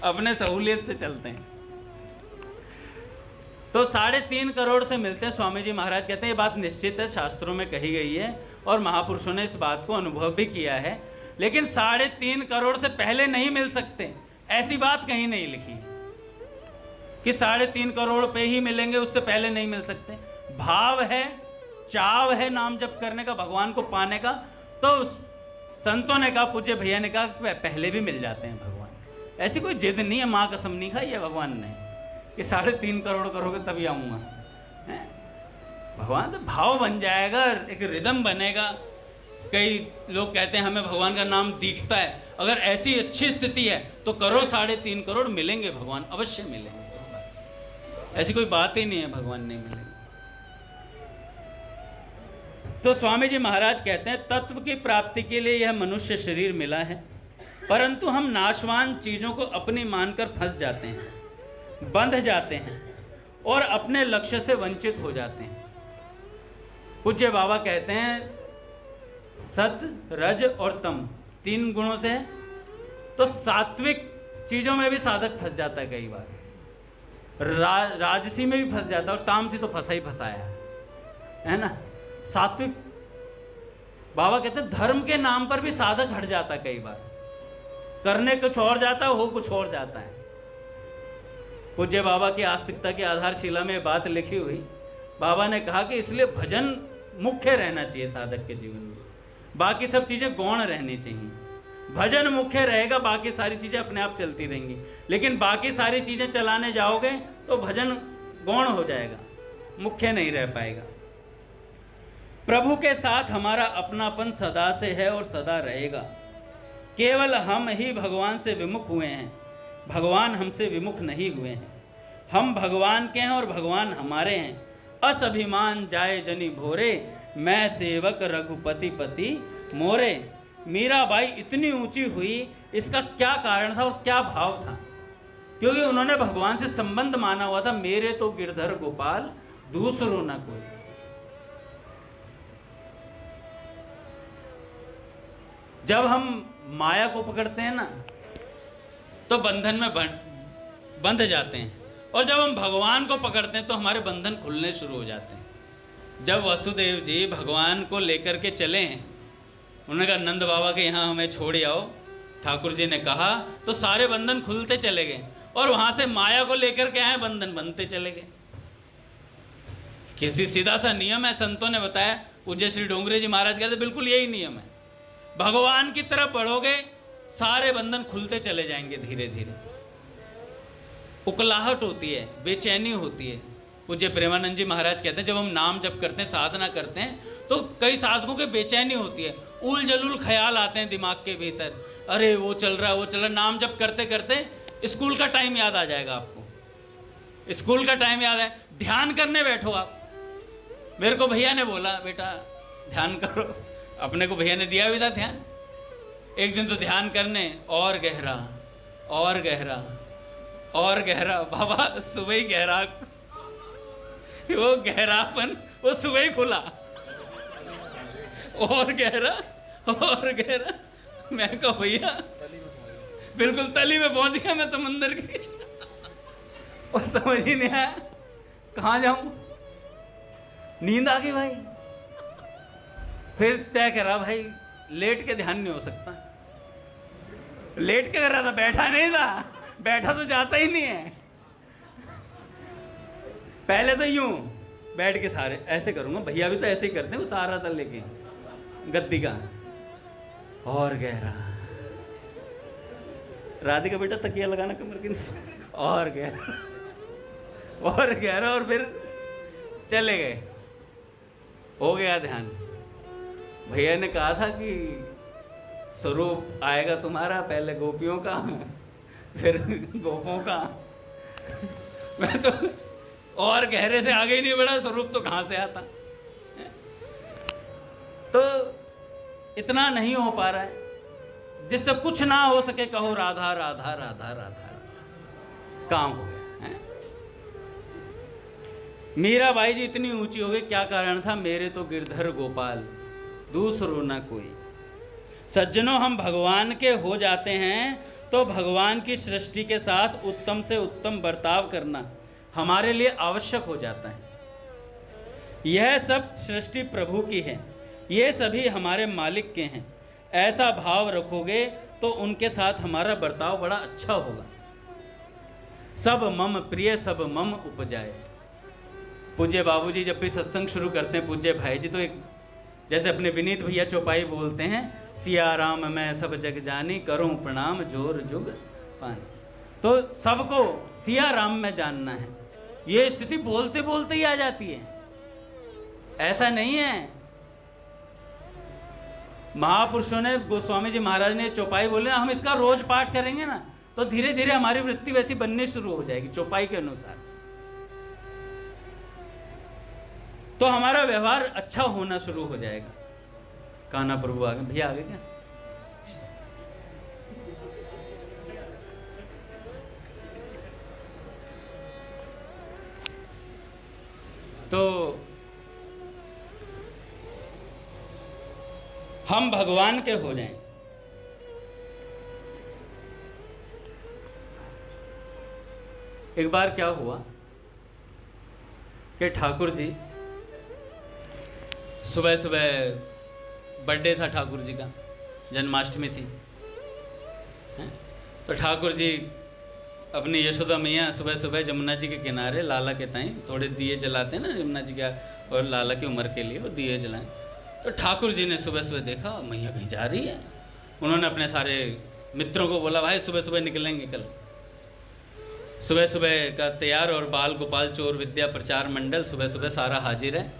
अपने सहूलियत से चलते हैं। तो 3.5 करोड़ से मिलते हैं। स्वामी जी महाराज कहते हैं ये बात निश्चित है, शास्त्रों में कही गई है और महापुरुषों ने इस बात को अनुभव भी किया है, लेकिन 3.5 करोड़ से पहले नहीं मिल सकते, ऐसी बात कहीं नहीं लिखी कि 3.5 करोड़ पे ही मिलेंगे, उससे पहले नहीं मिल सकते। भाव है, चाव है नाम जप करने का, भगवान को पाने का, तो संतों ने कहा, पूज्य भैया ने कहा पहले भी मिल जाते हैं भगवान। ऐसी कोई जिद नहीं है, माँ कसम नहीं खाई है भगवान ने कि 3.5 करोड़ करोगे तभी आऊँगा। भगवान तो भाव बन जाएगा, एक रिदम बनेगा। कई लोग कहते हैं हमें भगवान का नाम दिखता है, अगर ऐसी अच्छी स्थिति है तो करो 3.5 करोड़ मिलेंगे, भगवान अवश्य मिलेंगे। इस बात से ऐसी कोई बात ही नहीं है भगवान नहीं मिलेंगे। तो स्वामी जी महाराज कहते हैं तत्व की प्राप्ति के लिए यह मनुष्य शरीर मिला है, परंतु हम नाशवान चीजों को अपनी मानकर फंस जाते हैं, बंध जाते हैं और अपने लक्ष्य से वंचित हो जाते हैं। पूज्य बाबा कहते हैं सत, रज और तम 3 गुणों से है, तो सात्विक चीजों में भी साधक फंस जाता है कई बार, राजसी में भी फंस जाता है, और तामसी तो फंसा ही फंसाया है ना। सात्विक बाबा कहते हैं धर्म के नाम पर भी साधक हट जाता है, कई बार करने कुछ और जाता है, हो कुछ और जाता है। पूज्य बाबा की आस्तिकता की आधारशिला में बात लिखी हुई, बाबा ने कहा कि इसलिए भजन मुख्य रहना चाहिए साधक के जीवन में, बाकी सब चीजें गौण रहनी चाहिए। भजन मुख्य रहेगा, बाकी सारी चीजें अपने आप चलती रहेंगी, लेकिन बाकी सारी चीजें चलाने जाओगे तो भजन गौण हो जाएगा, मुख्य नहीं रह पाएगा। प्रभु के साथ हमारा अपनापन सदा से है और सदा रहेगा। केवल हम ही भगवान से विमुख हुए हैं, भगवान हमसे विमुख नहीं हुए हैं। हम भगवान के हैं और भगवान हमारे हैं। असभिमान जाए जनी भोरे, मैं सेवक रघुपति पति मोरे। मीराबाई इतनी ऊंची हुई, इसका क्या कारण था और क्या भाव था? क्योंकि उन्होंने भगवान से संबंध माना हुआ था, मेरे तो गिरधर गोपाल दूसरो ना कोई। जब हम माया को पकड़ते हैं ना तो बंधन में बंध जाते हैं, और जब हम भगवान को पकड़ते हैं तो हमारे बंधन खुलने शुरू हो जाते हैं। जब वसुदेव जी भगवान को लेकर के चले हैं, उन्होंने कहा नंद बाबा के यहाँ हमें छोड़ आओ, ठाकुर जी ने कहा तो सारे बंधन खुलते चले गए, और वहां से माया को लेकर के आए, बंधन बनते चले गए। किसी सीधा सा नियम है, संतों ने बताया, पूज्य श्री डोंगरे जी महाराज कहते बिल्कुल यही नियम है। भगवान की तरफ बढ़ोगे सारे बंधन खुलते चले जाएंगे धीरे धीरे। उकलाहट होती है, बेचैनी होती है। पूज्य प्रेमानंद जी महाराज कहते हैं जब हम नाम जप करते हैं, साधना करते हैं, तो कई साधकों के बेचैनी होती है, उल जलूल ख्याल आते हैं दिमाग के भीतर, अरे वो चल रहा वो चल रहा। नाम जप करते करते स्कूल का टाइम याद आ जाएगा आपको, स्कूल का टाइम याद है, ध्यान करने बैठो आप। मेरे को भैया ने बोला बेटा ध्यान करो, अपने को भैया ने दिया भी था ध्यान। एक दिन तो ध्यान करने, और गहरा और गहरा और गहरा, बाबा सुबह ही गहरा, वो गहरापन वो सुबह ही खुला, और गहरा और गहरा। मैं कहा भैया बिल्कुल तली में पहुंच गया मैं समंदर की, और समझ ही नहीं आया कहाँ जाऊं, नींद आ गई भाई। फिर तय करा भाई लेट के ध्यान नहीं हो सकता, लेट के कर रहा था, बैठा नहीं था, बैठा तो जाता ही नहीं है। पहले तो यूं बैठ के सारे ऐसे करूंगा, भैया भी तो ऐसे ही करते हैं, वो सहारा सा लेके गद्दी का, और गहरा, राधिका बेटा तकिया लगाना कमर के नीचे, और गहरा और गहरा, और फिर चले गए, हो गया ध्यान। भैया ने कहा था कि स्वरूप आएगा तुम्हारा, पहले गोपियों का फिर गोपों का। मैं तो और गहरे से आगे ही नहीं बढ़ा, स्वरूप तो कहाँ से आता। तो इतना नहीं हो पा रहा है, जिससे कुछ ना हो सके कहो राधा राधा राधा राधा, काम हो गया है। मीराबाई जी इतनी ऊंची हो गई, क्या कारण था, मेरे तो गिरधर गोपाल दूसरो ना कोई। सज्जनों, हम भगवान के हो जाते हैं तो भगवान की सृष्टि के साथ उत्तम से उत्तम बर्ताव करना हमारे लिए आवश्यक हो जाता है। यह सब सृष्टि प्रभु की है, ये सभी हमारे मालिक के हैं। ऐसा भाव रखोगे तो उनके साथ हमारा बर्ताव बड़ा अच्छा होगा। सब मम प्रिय सब मम उपजाए। पूज्य बाबूजी जब भी सत्संग शुरू करते हैं, पूज्य भाई जी, तो एक जैसे अपने विनीत भैया चौपाई बोलते हैं, सिया राम मैं सब जग जानी, करूं प्रणाम जोर जुग पानी। तो सबको सिया राम में जानना है, ये स्थिति बोलते बोलते ही आ जाती है, ऐसा नहीं है। महापुरुषों ने, गोस्वामी जी महाराज ने चौपाई बोले ना, हम इसका रोज पाठ करेंगे ना तो धीरे धीरे हमारी वृत्ति वैसी बननी शुरू हो जाएगी चौपाई के अनुसार, तो हमारा व्यवहार अच्छा होना शुरू हो जाएगा। कान्हा प्रभु आगे, भैया आगे क्या, तो हम भगवान के हो जाएं। एक बार क्या हुआ कि ठाकुर जी, सुबह सुबह बर्थडे था ठाकुर जी का, जन्माष्टमी थी, तो ठाकुर जी अपनी यशोदा मैया सुबह सुबह जमुना जी के किनारे लाला के ताई थोड़े दिए जलाते हैं ना जमुना जी का, और लाला की उम्र के लिए वो दिए जलाएं। तो ठाकुर जी ने सुबह सुबह देखा मैया कहीं जा रही है। उन्होंने अपने सारे मित्रों को बोला भाई सुबह सुबह निकलेंगे कल। सुबह सुबह का तैयार, और बाल गोपाल चोर विद्या प्रचार मंडल सुबह सुबह सारा हाजिर है,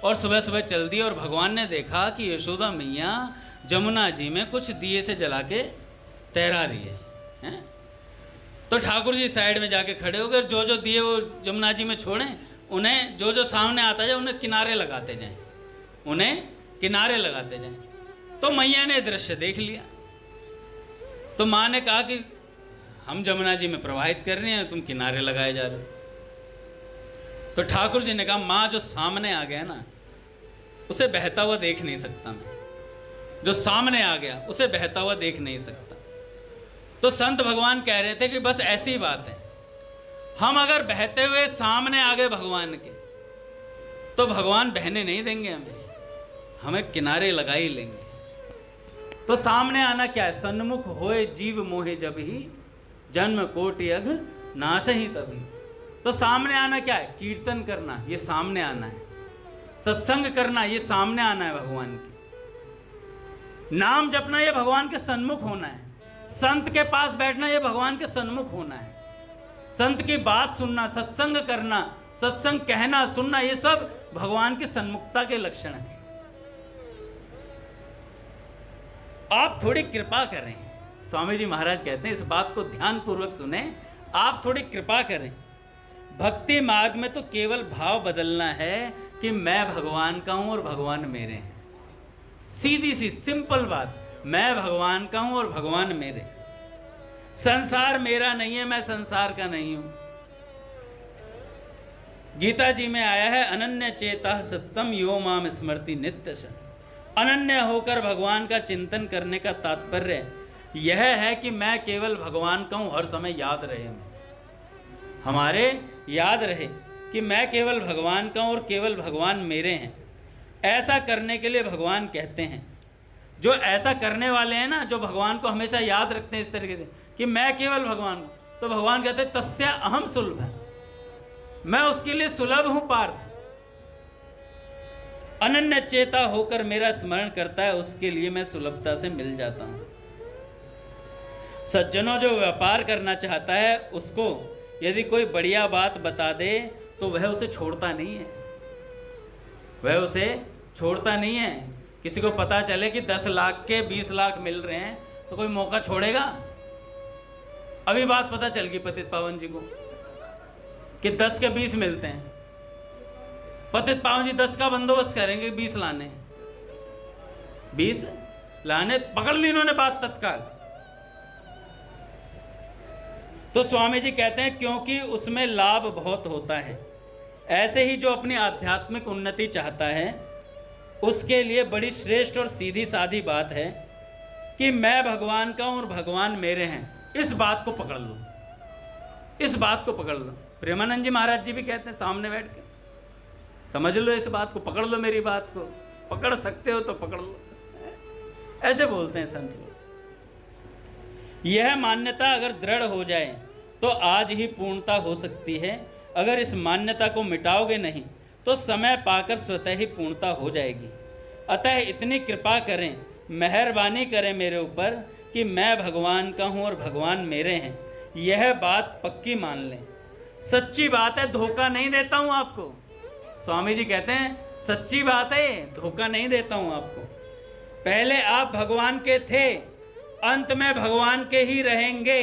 और सुबह सुबह चल दिए। और भगवान ने देखा कि यशोदा मैया जमुना जी में कुछ दिए से जला के तैरा रही है। तो ठाकुर जी साइड में जाके खड़े हो गए, जो जो दिए वो जमुना जी में छोड़ें, उन्हें जो जो सामने आता जाए उन्हें किनारे लगाते जाएं, उन्हें किनारे लगाते जाएं। तो मैया ने दृश्य देख लिया, तो माँ ने कहा कि हम जमुना जी में प्रवाहित कर रहे हैं, तुम किनारे लगाए जा रहे हो। तो ठाकुर जी ने कहा माँ जो सामने आ गया ना उसे बहता हुआ देख नहीं सकता मैं, जो सामने आ गया उसे बहता हुआ देख नहीं सकता। तो संत भगवान कह रहे थे कि बस ऐसी बात है, हम अगर बहते हुए सामने आ गए भगवान के तो भगवान बहने नहीं देंगे, हमें किनारे लगा ही लेंगे। तो सामने आना क्या है? सन्मुख होए जीव मोहे जब ही, जन्म कोटि अघ नाश ही तभी। तो सामने आना क्या है? कीर्तन करना, ये सामने आना है। सत्संग करना, ये सामने आना है भगवान के। नाम जपना, ये भगवान के सन्मुख होना है। संत के पास बैठना, ये भगवान के सन्मुख होना है। संत की बात सुनना, सत्संग करना, सत्संग कहना सुनना, ये सब भगवान की सन्मुखता के लक्षण हैं। आप थोड़ी कृपा करें, स्वामी जी महाराज कहते हैं इस बात को ध्यान पूर्वक सुने, आप थोड़ी कृपा करें। भक्ति मार्ग में तो केवल भाव बदलना है कि मैं भगवान का हूं और भगवान मेरे हैं। सीधी सी सिंपल बात, मैं भगवान का हूं और भगवान मेरे। संसार मेरा नहीं है, मैं संसार का नहीं हूं। गीता जी में आया है, अनन्य चेता सत्यम यो माम स्मृति नित्यश। अनन्य होकर भगवान का चिंतन करने का तात्पर्य यह है कि मैं केवल भगवान का हूं, हर समय याद रहे, हमारे याद रहे कि मैं केवल भगवान का हूं और केवल भगवान मेरे हैं। ऐसा करने के लिए भगवान कहते हैं, जो ऐसा करने वाले हैं ना, जो भगवान को हमेशा याद रखते हैं इस तरीके से कि मैं केवल भगवान, तो भगवान कहते हैं तस्या अहम सुलभ है, मैं उसके लिए सुलभ हूं पार्थ। अनन्य चेता होकर मेरा स्मरण करता है, उसके लिए मैं सुलभता से मिल जाता हूं। सज्जनों, जो व्यापार करना चाहता है उसको यदि कोई बढ़िया बात बता दे तो वह उसे छोड़ता नहीं है, वह उसे छोड़ता नहीं है। किसी को पता चले कि 10 लाख के 20 लाख मिल रहे हैं तो कोई मौका छोड़ेगा? अभी बात पता चल गई पतित पावन जी को कि 10 के 20 मिलते हैं। पतित पावन जी 10 का बंदोबस्त करेंगे, 20 लाने, 20 लाने, पकड़ ली इन्होंने बात तत्काल। तो स्वामी जी कहते हैं क्योंकि उसमें लाभ बहुत होता है। ऐसे ही जो अपनी आध्यात्मिक उन्नति चाहता है उसके लिए बड़ी श्रेष्ठ और सीधी सादी बात है कि मैं भगवान का हूं और भगवान मेरे हैं। इस बात को पकड़ लो, इस बात को पकड़ लो। प्रेमानंद जी महाराज जी भी कहते हैं सामने बैठ के, समझ लो इस बात को, पकड़ लो, मेरी बात को पकड़ सकते हो तो पकड़ लो, ऐसे बोलते हैं संत लोग। यह मान्यता अगर दृढ़ हो जाए तो आज ही पूर्णता हो सकती है। अगर इस मान्यता को मिटाओगे नहीं तो समय पाकर स्वतः ही पूर्णता हो जाएगी। अतः इतनी कृपा करें, मेहरबानी करें मेरे ऊपर कि मैं भगवान का हूँ और भगवान मेरे हैं। यह बात पक्की मान लें। सच्ची बात है, धोखा नहीं देता हूँ आपको। स्वामी जी कहते हैं सच्ची बात है, धोखा नहीं देता हूँ आपको। पहले आप भगवान के थे, अंत में भगवान के ही रहेंगे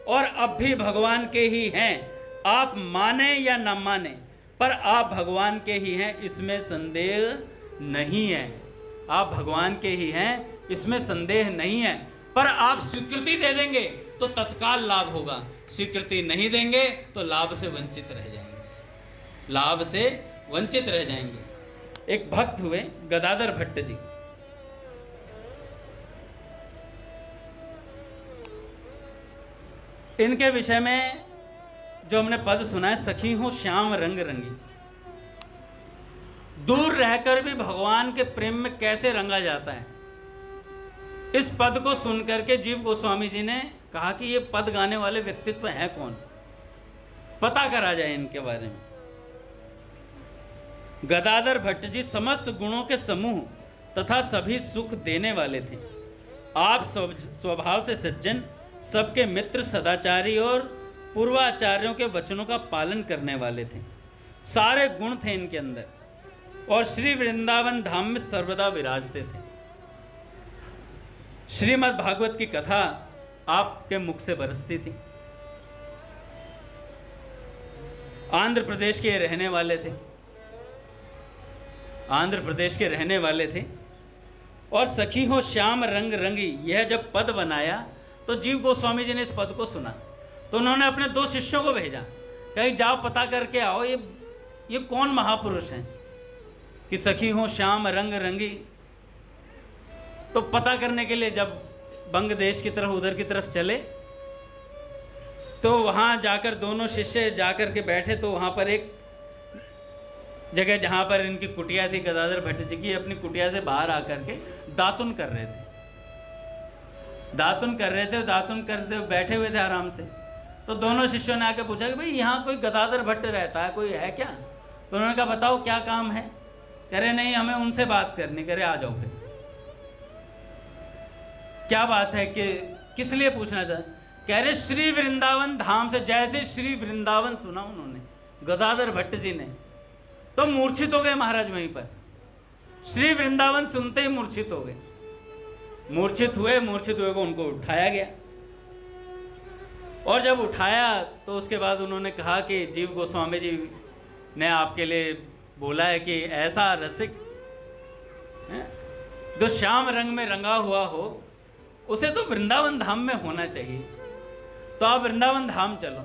और अब भी भगवान के ही हैं। आप माने या न माने पर आप भगवान के ही हैं, इसमें संदेह नहीं है। आप भगवान के ही हैं, इसमें संदेह नहीं है। पर आप स्वीकृति दे देंगे तो तत्काल लाभ होगा, स्वीकृति नहीं देंगे तो लाभ से वंचित रह जाएंगे, लाभ से वंचित रह जाएंगे। एक भक्त हुए गदाधर भट्ट जी, इनके विषय में जो हमने पद सुना है, सखी हो श्याम रंग रंगी। दूर रहकर भी भगवान के प्रेम में कैसे रंगा जाता है, इस पद को सुनकर के जीव गोस्वामी जी ने कहा कि ये पद गाने वाले व्यक्तित्व हैं कौन, पता करा जाए इनके बारे में। गदाधर भट्ट जी समस्त गुणों के समूह तथा सभी सुख देने वाले थे। आप स्वभाव से सज्जन, सबके मित्र, सदाचारी और पूर्वाचार्यों के वचनों का पालन करने वाले थे। सारे गुण थे इनके अंदर और श्री वृंदावन धाम में सर्वदा विराजते थे। श्रीमद् भागवत की कथा आपके मुख से बरसती थी। आंध्र प्रदेश के रहने वाले थे, आंध्र प्रदेश के रहने वाले थे। और सखी हो श्याम रंग रंगी, यह जब पद बनाया तो जीव गोस्वामी जी ने इस पद को सुना तो उन्होंने अपने 2 शिष्यों को भेजा, कहीं जाओ पता करके आओ ये कौन महापुरुष हैं कि सखी हो श्याम रंग रंगी। तो पता करने के लिए जब बंग देश की तरफ उधर की तरफ चले तो वहाँ जाकर दोनों शिष्य जाकर के बैठे तो वहाँ पर एक जगह जहाँ पर इनकी कुटिया थी गदाधर भट्ट जी की, अपनी कुटिया से बाहर आकर के दातुन कर रहे थे। दातुन करते बैठे हुए थे आराम से। तो दोनों शिष्यों ने आके पूछा कि भाई यहाँ कोई गदाधर भट्ट रहता है, कोई है क्या? तो उन्होंने कहा बताओ क्या काम है? कह रहे नहीं, हमें उनसे बात करनी। कह रहे आ जाओ फिर। क्या बात है कि किस लिए पूछना चाहते? कह रहे श्री वृंदावन धाम से। जैसे श्री वृंदावन सुना उन्होंने गदाधर भट्ट जी ने तो मूर्छित हो गए महाराज वहीं पर। श्री वृंदावन सुनते ही मूर्छित हो गए। मूर्छित हुए को उनको उठाया गया और जब उठाया तो उसके बाद उन्होंने कहा कि जीव गोस्वामी जी ने आपके लिए बोला है कि ऐसा रसिक जो श्याम रंग में रंगा हुआ हो उसे तो वृंदावन धाम में होना चाहिए, तो आप वृंदावन धाम चलो।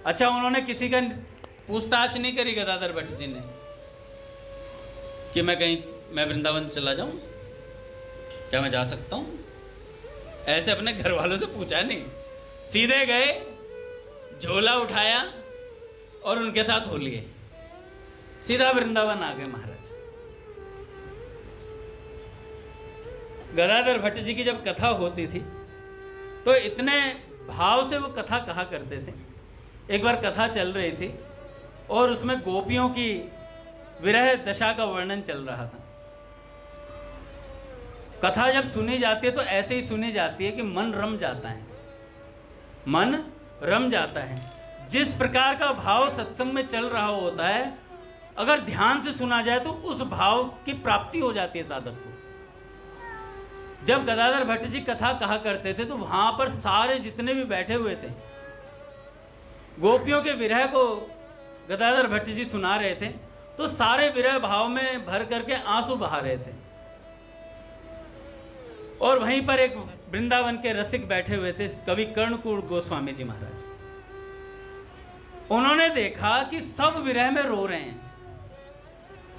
अच्छा, उन्होंने किसी का पूछताछ नहीं करी गदाधर भट्ट जी ने कि मैं वृंदावन चला जाऊं, क्या मैं जा सकता हूं? ऐसे अपने घर वालों से पूछा नहीं, सीधे गए, झोला उठाया और उनके साथ हो लिए, सीधा वृंदावन आ गए महाराज। गदाधर भट्ट जी की जब कथा होती थी तो इतने भाव से वो कथा कहा करते थे। एक बार कथा चल रही थी और उसमें गोपियों की विरह दशा का वर्णन चल रहा था। कथा जब सुनी जाती है तो ऐसे ही सुनी जाती है कि मन रम जाता है, मन रम जाता है। जिस प्रकार का भाव सत्संग में चल रहा होता है, अगर ध्यान से सुना जाए तो उस भाव की प्राप्ति हो जाती है साधक को। जब गदाधर भट्ट जी कथा कहा करते थे तो वहां पर सारे जितने भी बैठे हुए थे गोपियों के विरह को गदाधर भट्ट जी सुना रहे थे, तो सारे विरह भाव में भर करके आंसू बहा रहे थे। और वहीं पर एक वृंदावन के रसिक बैठे हुए थे, कवि कर्णकुट गोस्वामी जी महाराज। उन्होंने देखा कि सब विरह में रो रहे हैं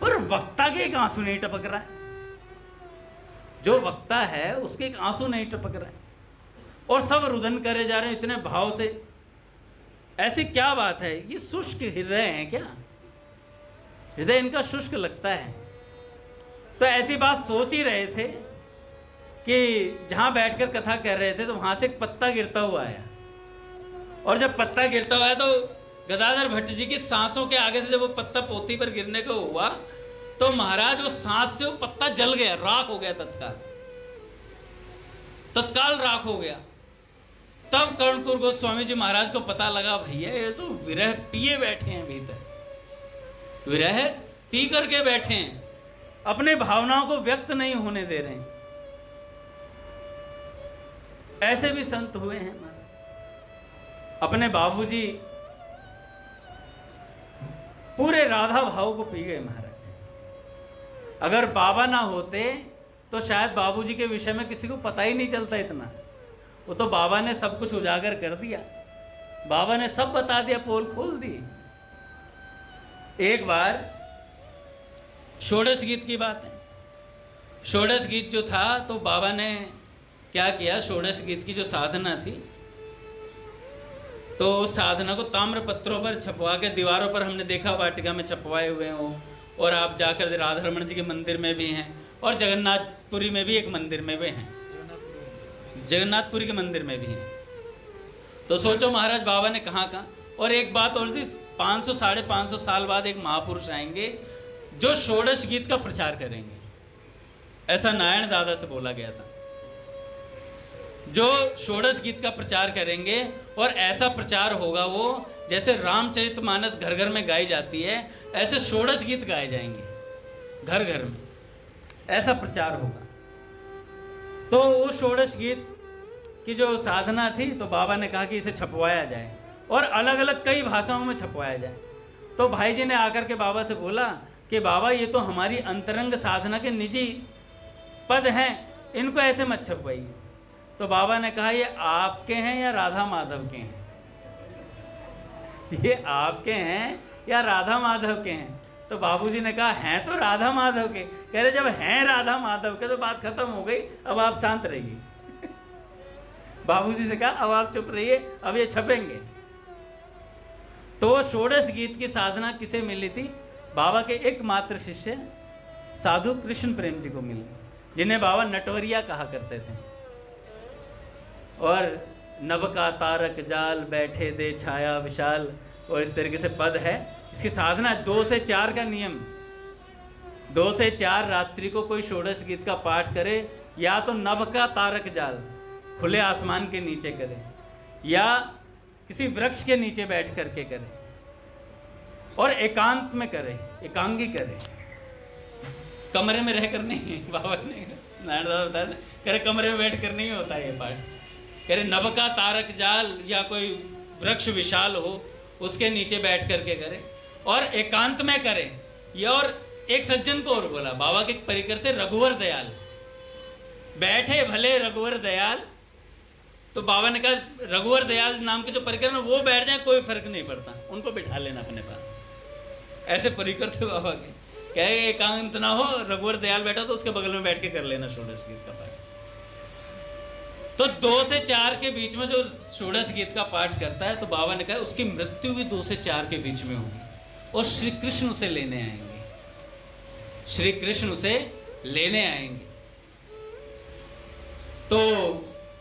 पर वक्ता के एक आंसू नहीं टपक रहा है। जो वक्ता है उसके एक आंसू नहीं टपक रहा है और सब रुदन करे जा रहे हैं इतने भाव से। ऐसी क्या बात है? ये शुष्क हृदय है क्या? हृदय इनका शुष्क लगता है। तो ऐसी बात सोच ही रहे थे कि जहां बैठकर कथा कर रहे थे तो वहां से एक पत्ता गिरता हुआ आया, और जब पत्ता गिरता हुआ है तो गदाधर भट्ट जी की सांसों के आगे से जब वो पत्ता पोथी पर गिरने को हुआ तो महाराज वो सांस से वो पत्ता जल गया, राख हो गया, तत्काल राख हो गया। तब कर्णकुट गोस्वामी जी महाराज को पता लगा, भैया ये तो विरह पिए बैठे हैं, भीतर विरह पी करके बैठे हैं, अपने भावनाओं को व्यक्त नहीं होने दे रहे हैं। ऐसे भी संत हुए हैं महाराज। अपने बाबूजी पूरे राधा भाव को पी गए महाराज। अगर बाबा ना होते तो शायद बाबूजी के विषय में किसी को पता ही नहीं चलता इतना। वो तो बाबा ने सब कुछ उजागर कर दिया, बाबा ने सब बता दिया, पोल खोल दी। एक बार षोडश गीत की बात है। षोडश गीत जो था तो बाबा ने क्या किया, षोडश गीत की जो साधना थी तो उस साधना को ताम्र पत्रों पर छपवा के दीवारों पर हमने देखा वाटिका में छपवाए हुए हैं वो, और आप जाकर राधारमण जी के मंदिर में भी हैं और जगन्नाथपुरी में भी एक मंदिर में भी हैं, जगन्नाथपुरी के मंदिर में भी हैं। तो सोचो महाराज बाबा ने कहाँ कहाँ। और एक बात और थी, 500 साढ़े 500 साल बाद एक महापुरुष आएंगे जो षोडश गीत का प्रचार करेंगे, ऐसा नारायण दादा से बोला गया था। जो षोडश गीत का प्रचार करेंगे और ऐसा प्रचार होगा वो जैसे रामचरितमानस घर घर में गाई जाती है, ऐसे षोडश गीत गाए जाएंगे घर घर में, ऐसा प्रचार होगा। तो वो षोडश गीत की जो साधना थी तो बाबा ने कहा कि इसे छपवाया जाए और अलग अलग कई भाषाओं में छपवाया जाए। तो भाई जी ने आकर के बाबा से बोला कि बाबा ये तो हमारी अंतरंग साधना के निजी पद हैं, इनको ऐसे मत छपवाइए। तो बाबा ने कहा ये आपके हैं या राधा माधव के हैं? ये आपके हैं या राधा माधव के हैं? तो बाबूजी ने कहा हैं तो राधा माधव के। कह रहे जब हैं राधा माधव के तो बात खत्म हो गई, अब आप शांत रहिए। बाबूजी से कहा अब आप चुप रहिए, अब ये छपेंगे। तो षोडश गीत की साधना किसे मिली थी? बाबा के एकमात्र शिष्य साधु कृष्ण प्रेम जी को मिली, जिन्हें बाबा नटवरिया कहा करते थे। और नभ का तारक जाल बैठे दे छाया विशाल, और इस तरीके से पद है। इसकी साधना 2 से 4 का नियम, 2 से 4 रात्रि को कोई षोडश गीत का पाठ करे, या तो नभ का तारक जाल खुले आसमान के नीचे करे, या किसी वृक्ष के नीचे बैठ करके करे, और एकांत में करे, एकांगी करे, कमरे में रहकर नहीं। बाबा ने नारायण दादा बताया, कह रहे कमरे में बैठ कर नहीं होता ये पाठ। कह रहे नभ का तारक जाल या कोई वृक्ष विशाल हो उसके नीचे बैठ करके करे, और एकांत में करे। ये और एक सज्जन को और बोला, बाबा के परिकर थे रघुवर दयाल, बैठे भले रघुवर दयाल। तो बाबा ने कहा रघुवर दयाल नाम के जो परिकर में वो बैठ जाए कोई फर्क नहीं पड़ता, उनको बिठा लेना अपने पास। ऐसे परिकर थे बाबा के। कहे एकांत ना हो, रघुवर दयाल बैठा तो उसके बगल में बैठ के कर लेना षोडश गीत का पाठ। तो 2 से 4 के बीच में जो षोडश गीत का पाठ करता है, तो बाबा ने कहा उसकी मृत्यु भी 2 से 4 के बीच में होगी, और श्री कृष्ण उसे लेने आएंगे, श्री कृष्ण उसे लेने आएंगे। तो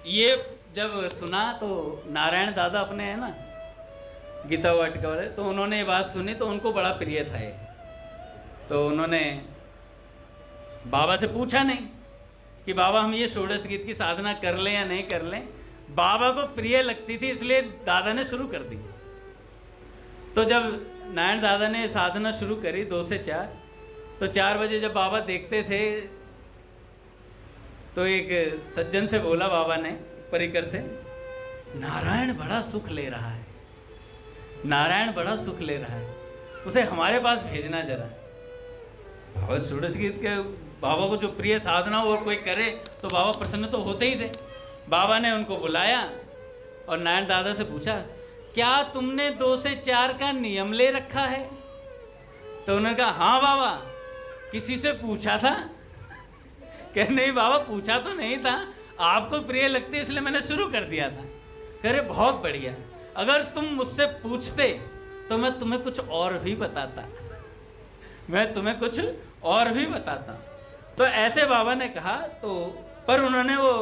ये जब सुना तो नारायण दादा अपने है ना गीता वाटिका वाले, तो उन्होंने ये बात सुनी तो उनको बड़ा प्रिय था ये। तो उन्होंने बाबा से पूछा नहीं कि बाबा हम ये षोडश गीत की साधना कर लें या नहीं कर लें। बाबा को प्रिय लगती थी इसलिए दादा ने शुरू कर दी। तो जब नारायण दादा ने साधना शुरू करी 2 से 4, तो 4 बजे जब बाबा देखते थे तो एक सज्जन से बोला बाबा ने परिकर से, नारायण बड़ा सुख ले रहा है, नारायण बड़ा सुख ले रहा है, उसे हमारे पास भेजना जरा। बाबा षोडश गीत के बाबा को जो प्रिय साधना हो और कोई करे तो बाबा प्रसन्न तो होते ही थे। बाबा ने उनको बुलाया और नारायण दादा से पूछा, क्या तुमने 2 से 4 का नियम ले रखा है? तो उन्होंने कहा हाँ बाबा, किसी से पूछा था? कह नहीं बाबा पूछा तो नहीं था, आपको प्रिय लगती इसलिए मैंने शुरू कर दिया था। कह रहे बहुत बढ़िया, अगर तुम मुझसे पूछते तो मैं तुम्हें कुछ और भी बताता, मैं तुम्हें कुछ और भी बताता। तो ऐसे बाबा ने कहा। तो पर उन्होंने वो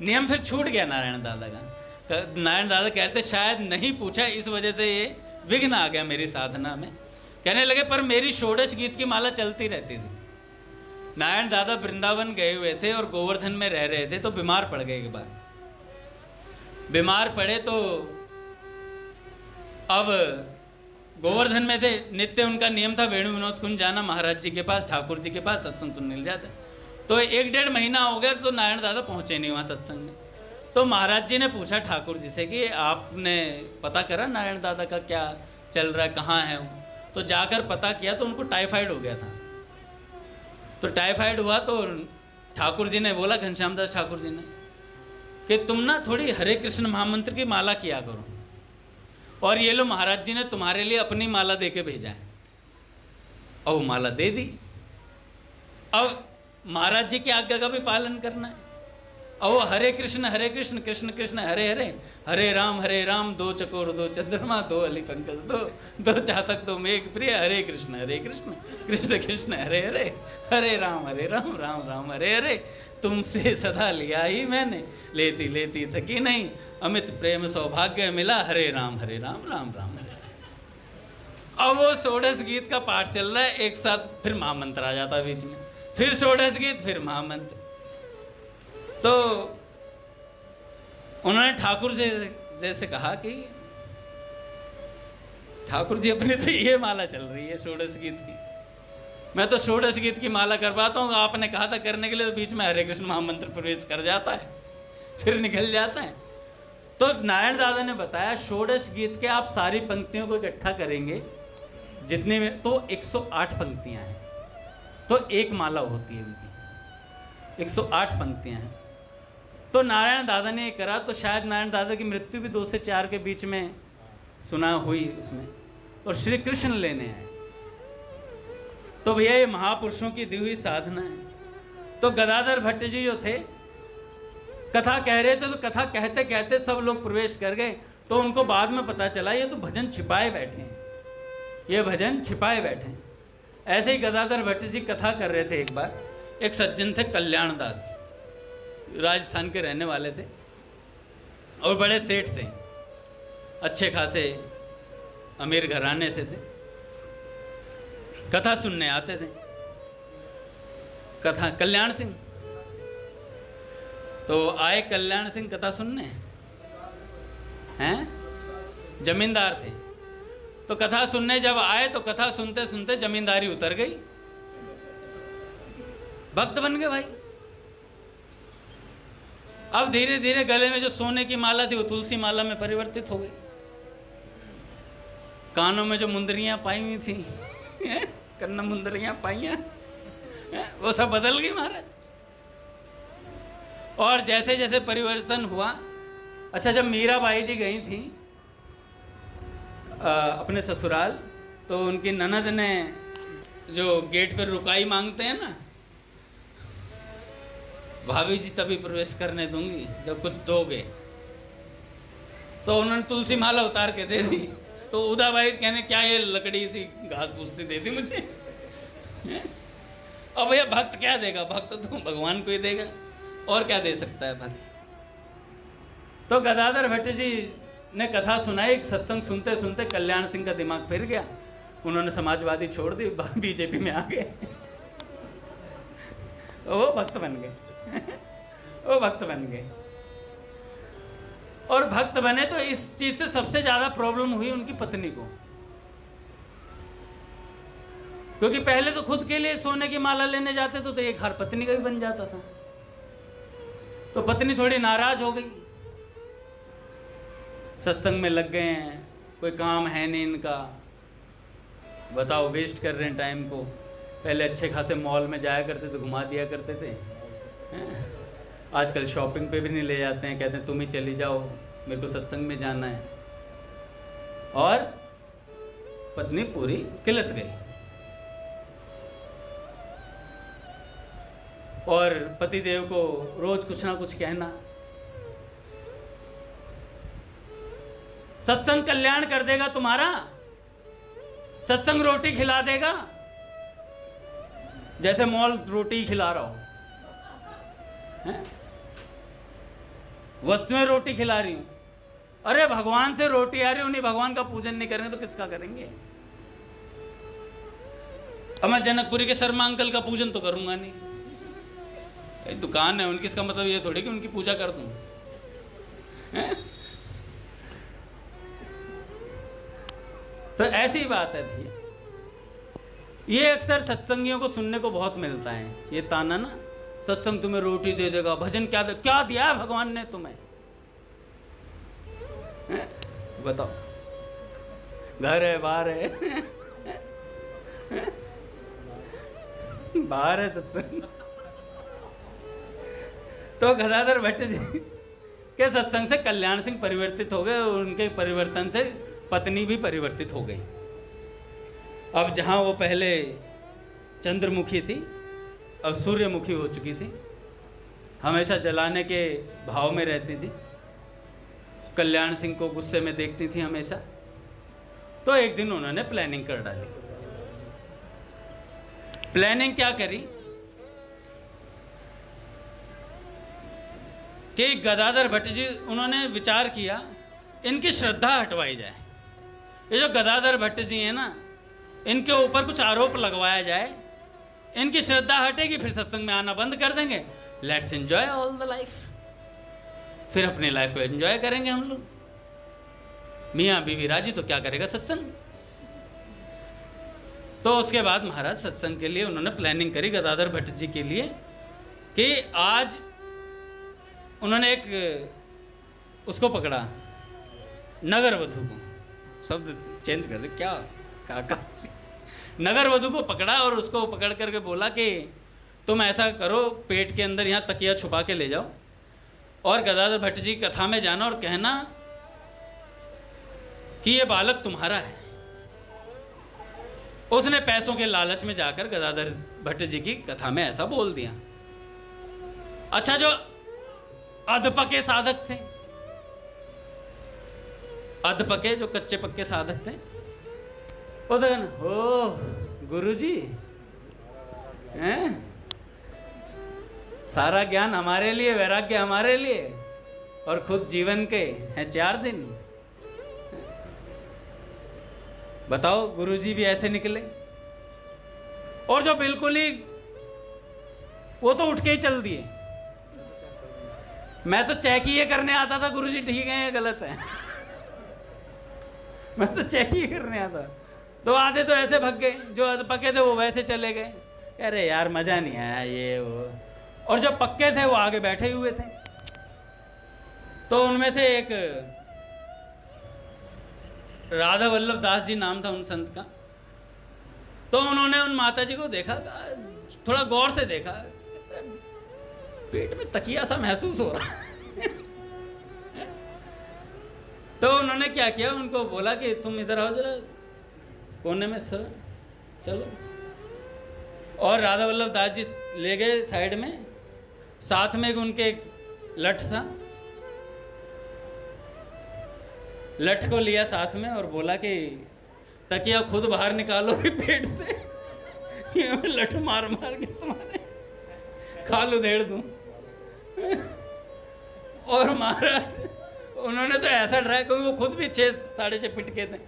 नियम फिर छूट गया नारायण दादा का। नारायण दादा कहते शायद नहीं पूछा, इस वजह से ये विघ्न आ गया मेरी साधना में। कहने लगे पर मेरी षोडश गीत की माला चलती रहती थी। नारायण दादा वृंदावन गए हुए थे और गोवर्धन में रह रहे थे, तो बीमार पड़ गए। एक बार बीमार पड़े तो अब गोवर्धन में थे, नित्य उनका नियम था वेणु विनोद कुंज जाना, महाराज जी के पास, ठाकुर जी के पास सत्संग सुनने जाते। तो 1-1.5 महीना हो गया तो नारायण दादा पहुंचे नहीं वहाँ सत्संग में। तो महाराज जी ने पूछा ठाकुर जी से कि आपने पता करा नारायण दादा का क्या चल रहा है, कहाँ है वो? तो जाकर पता किया तो उनको टाइफाइड हो गया था। तो टाइफाइड हुआ तो ठाकुर जी ने बोला, घनश्याम दास ठाकुर जी ने, कि तुम ना थोड़ी हरे कृष्ण महामंत्र की माला किया करो, और ये लो महाराज जी ने तुम्हारे लिए अपनी माला दे के भेजा है। और वो माला दे दी। अब महाराज जी की आज्ञा का भी पालन करना है। और वो हरे कृष्ण कृष्ण कृष्ण हरे हरे, हरे राम 2 चकोर 2 चंद्रमा 2 अली पंकज 2 चातक 2 मेघ प्रिय, हरे कृष्ण कृष्ण कृष्ण हरे हरे, हरे राम राम राम हरे हरे, तुमसे सदा लिया ही मैंने, लेती लेती थकी नहीं, अमित प्रेम सौभाग्य मिला, हरे राम राम राम हरे। अब वो षोडश गीत का पाठ चल रहा है, एक साथ फिर महामंत्र आ जाता है बीच में, फिर षोडश गीत, फिर महामंत्र। तो उन्होंने ठाकुर जी जैसे कहा कि ठाकुर जी अपनी तो ये माला चल रही है षोडश गीत की, मैं तो षोडश गीत की माला करवाता हूँ, आपने कहा था करने के लिए, तो बीच में हरे कृष्ण महामंत्र प्रवेश कर जाता है, फिर निकल जाता है। तो नारायण दादा ने बताया षोडश गीत के आप सारी पंक्तियों को इकट्ठा करेंगे जितने में, तो 108 पंक्तियां हैं, तो एक माला होती है उनकी, 108 पंक्तियां हैं। तो नारायण दादा ने ये करा, तो शायद नारायण दादा की मृत्यु भी 2 से 4 के बीच में सुना हुई उसमें, और श्री कृष्ण लेने आए। तो भैया ये महापुरुषों की दी हुई साधना है। तो गदाधर भट्ट जी जो थे कथा कह रहे थे, तो कथा कहते कहते सब लोग प्रवेश कर गए। तो उनको बाद में पता चला ये तो भजन छिपाए बैठे हैं, ये भजन छिपाए बैठे हैं। ऐसे ही गदाधर भट्ट जी कथा कर रहे थे। एक बार एक सज्जन थे कल्याण दास, राजस्थान के रहने वाले थे और बड़े सेठ थे, अच्छे खासे अमीर घराने से थे। कथा सुनने आते थे, कथा कल्याण सिंह। तो आए कल्याण सिंह कथा सुनने, हैं जमींदार थे। तो कथा सुनने जब आए तो कथा सुनते सुनते जमींदारी उतर गई, भक्त बन गए भाई। अब धीरे धीरे गले में जो सोने की माला थी वो तुलसी माला में परिवर्तित हो गई। कानों में जो मुंदरियां पाई हुई थी कन्ना मुंदरियां पाइयां, वो सब बदल गई महाराज। और जैसे जैसे परिवर्तन हुआ, अच्छा जब मीराबाई जी गई थी अपने ससुराल, तो उनकी ननद ने जो गेट पर रुकाई मांगते हैं ना, भाभी जी तभी प्रवेश करने दूंगी जब कुछ दोगे। तो उन्होंने तुलसी माला उतार के दे दी। तो उदाबाई कहने क्या ये लकड़ी सी घास फूसती दे दी मुझे। अब भैया भक्त क्या देगा, भक्त तो भगवान को ही देगा, और क्या दे सकता है भक्त। तो गदाधर भट्ट जी ने कथा सुनाई, सत्संग सुनते सुनते कल्याण सिंह का दिमाग फिर गया। उन्होंने समाजवादी छोड़ दी, बीजेपी में आ गए। वो भक्त बन गए वो भक्त बन गए। और भक्त बने तो इस चीज से सबसे ज्यादा प्रॉब्लम हुई उनकी पत्नी को, क्योंकि पहले तो खुद के लिए सोने की माला लेने जाते तो एक हर पत्नी का भी बन जाता था। तो पत्नी थोड़ी नाराज हो गई, सत्संग में लग गए हैं, कोई काम है नहीं इनका, बताओ वेस्ट कर रहे हैं टाइम को। पहले अच्छे खासे मॉल में जाया करते थे, घुमा दिया करते थे, आजकल शॉपिंग पे भी नहीं ले जाते हैं, कहते हैं तुम ही चली जाओ, मेरे को सत्संग में जाना है। और पत्नी पूरी किलस गई। और पतिदेव को रोज कुछ ना कुछ कहना, सत्संग कल्याण कर देगा तुम्हारा, सत्संग रोटी खिला देगा, जैसे मॉल रोटी खिला रहा हो, वस्तुएं रोटी खिला रही हूं। अरे भगवान से रोटी आ रही, उन्हीं भगवान का पूजन नहीं करेंगे तो किसका करेंगे। अब मैं जनकपुरी के शर्मा अंकल का पूजन तो करूंगा नहीं, एक दुकान है उनकी, इसका मतलब ये थोड़ी कि उनकी पूजा कर दूं। तो ऐसी ही बात है भैया, ये अक्सर सत्संगियों को सुनने को बहुत मिलता है, ये ताना ना, सत्संग तुम्हें रोटी दे देगा, भजन क्या दिया है भगवान ने तुम्हें, बताओ, घर है बाहर है बाहर है सत्संग। तो गदाधर भट्ट जी के सत्संग से कल्याण सिंह परिवर्तित हो गए, और उनके परिवर्तन से पत्नी भी परिवर्तित हो गई। अब जहाँ वो पहले चंद्रमुखी थी, अब सूर्यमुखी हो चुकी थी, हमेशा जलाने के भाव में रहती थी, कल्याण सिंह को गुस्से में देखती थी हमेशा। तो एक दिन उन्होंने प्लानिंग कर डाली। प्लानिंग क्या करी कि गदाधर भट्ट जी, उन्होंने विचार किया इनकी श्रद्धा हटवाई जाए। ये जो गदाधर भट्ट जी हैं ना, इनके ऊपर कुछ आरोप लगवाया जाए, इनकी श्रद्धा हटेगी, फिर सत्संग में आना बंद कर देंगे। Let's enjoy all the life, फिर अपनी लाइफ को एंजॉय करेंगे हम लोग। मियाँ बीवी राजी तो क्या करेगा सत्संग। तो उसके बाद महाराज सत्संग के लिए उन्होंने प्लानिंग करी गदाधर भट्ट जी के लिए कि आज उन्होंने एक उसको पकड़ा, नगर वधु को, शब्द चेंज कर दे क्या काका, नगर वधु को पकड़ा और उसको पकड़ करके बोला कि तुम ऐसा करो, पेट के अंदर यहाँ तकिया छुपा के ले जाओ और गदाधर भट्ट जी की कथा में जाना और कहना कि ये बालक तुम्हारा है। उसने पैसों के लालच में जाकर गदाधर भट्ट जी की कथा में ऐसा बोल दिया। अच्छा, जो अधपके साधक थे, अधपके जो कच्चे पक्के साधक थे, वो तो ओ गुरुजी हैं, सारा ज्ञान हमारे लिए, वैराग्य हमारे लिए, और खुद जीवन के हैं 4 दिन। बताओ, गुरुजी भी ऐसे निकले। और जो बिल्कुल ही, वो तो उठ के ही चल दिए। मैं तो चेक ही ये करने आता था गुरुजी ठीक है या गलत है। मैं तो चेक ही करने आता। तो आधे तो ऐसे भग गए, जो पक्के थे वो वैसे चले गए, अरे यार मजा नहीं आया ये वो। और जो पक्के थे वो आगे बैठे हुए थे। तो उनमें से एक राधा वल्लभ दास जी नाम था उन संत का। तो उन्होंने उन माता जी को देखा, थोड़ा गौर से देखा, पेट में तकिया सा महसूस हो रहा। तो उन्होंने क्या किया, उनको बोला कि तुम इधर आओ जरा कोने में सर, चलो। और राधा वल्लभ दास जी ले गए साइड में, साथ में उनके एक लठ था, लठ को लिया साथ में और बोला कि तकिया खुद बाहर निकालोगे पेट से, ये मैं लठ मार मार के तुम्हारे खाल उधेड़ दूं। और महाराज उन्होंने तो ऐसा डराया, क्योंकि वो खुद भी 6-6.5 फीट के थे,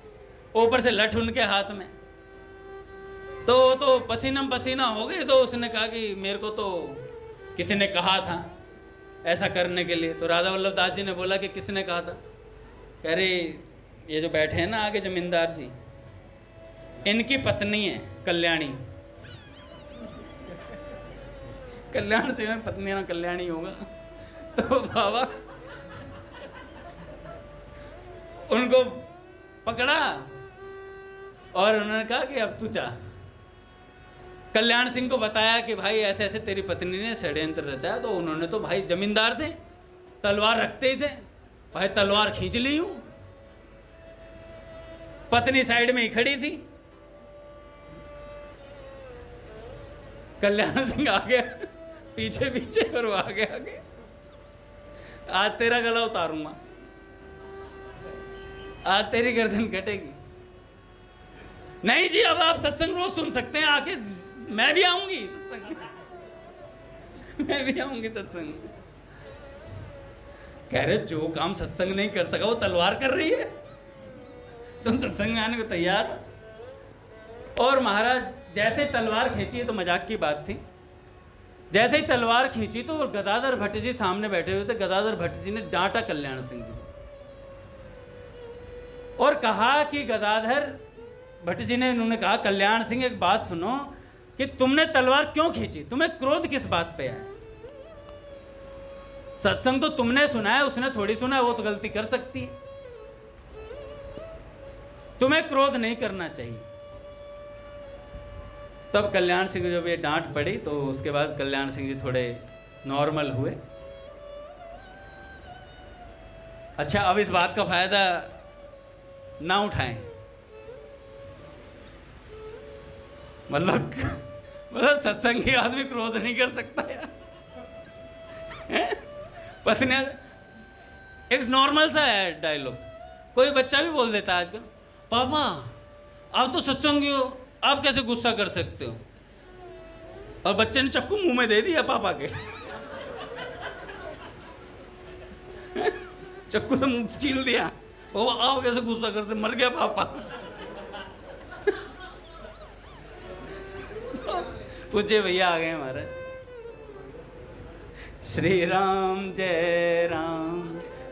ऊपर से लठ उनके हाथ में। तो पसीना पसीना हो गई। तो उसने कहा कि मेरे को तो किसी ने कहा था ऐसा करने के लिए। तो राधा वल्लभ दास जी ने बोला कि किसने कहा था? कह रहे ये जो बैठे हैं ना आगे जमींदार जी, इनकी पत्नी है कल्याणी। कल्याण से ना पत्नी ना कल्याणी होगा। तो बाबा उनको पकड़ा और उन्होंने कहा कि अब तू जा। कल्याण सिंह को बताया कि भाई ऐसे ऐसे तेरी पत्नी ने षड्यंत्र रचा। तो उन्होंने तो भाई जमींदार थे, तलवार रखते ही थे, भाई तलवार खींच ली हूं। पत्नी साइड में ही खड़ी थी, कल्याण सिंह आगे पीछे पीछे और वो आगे आगे। आज तेरा गला उतारूंगा, आज तेरी गर्दन कटेगी। नहीं जी, अब आप सत्संग रोज सुन सकते हैं आके, मैं भी आऊंगी सत्संग, मैं भी आऊंगी सत्संग। कह रहे जो काम सत्संग नहीं कर सका वो तलवार कर रही है, तुम सत्संग आने को तैयार हो। और महाराज जैसे तलवार खींची, तो मजाक की बात थी, जैसे ही तलवार खींची तो गदाधर भट्ट जी सामने बैठे हुए थे। गदाधर भट्ट जी ने डांटा कल्याण सिंह जी और कहा कि गदाधर भट्ट जी ने, उन्होंने कहा कल्याण सिंह एक बात सुनो कि तुमने तलवार क्यों खींची, तुम्हें क्रोध किस बात पे है? सत्संग तो तुमने सुना है, उसने थोड़ी सुना है, वो तो गलती कर सकती है, तुम्हें क्रोध नहीं करना चाहिए। तब कल्याण सिंह जब ये डांट पड़ी तो उसके बाद कल्याण सिंह जी थोड़े नॉर्मल हुए। अच्छा, अब इस बात का फायदा ना उठाएं, मतलब सत्संगी आदमी क्रोध नहीं कर सकता यार। पत्नी एक नॉर्मल सा है डायलॉग, कोई बच्चा भी बोल देता है आजकल, पापा आप तो सत्संगी हो, आप कैसे गुस्सा कर सकते हो? और बच्चे ने चक्कू मुंह में दे दिया पापा के। चक्कू से मुंह छील दिया, वो आप कैसे गुस्सा करते, मर गया पापा। पूछे भैया आ गए हमारे। श्री राम जय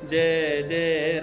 जय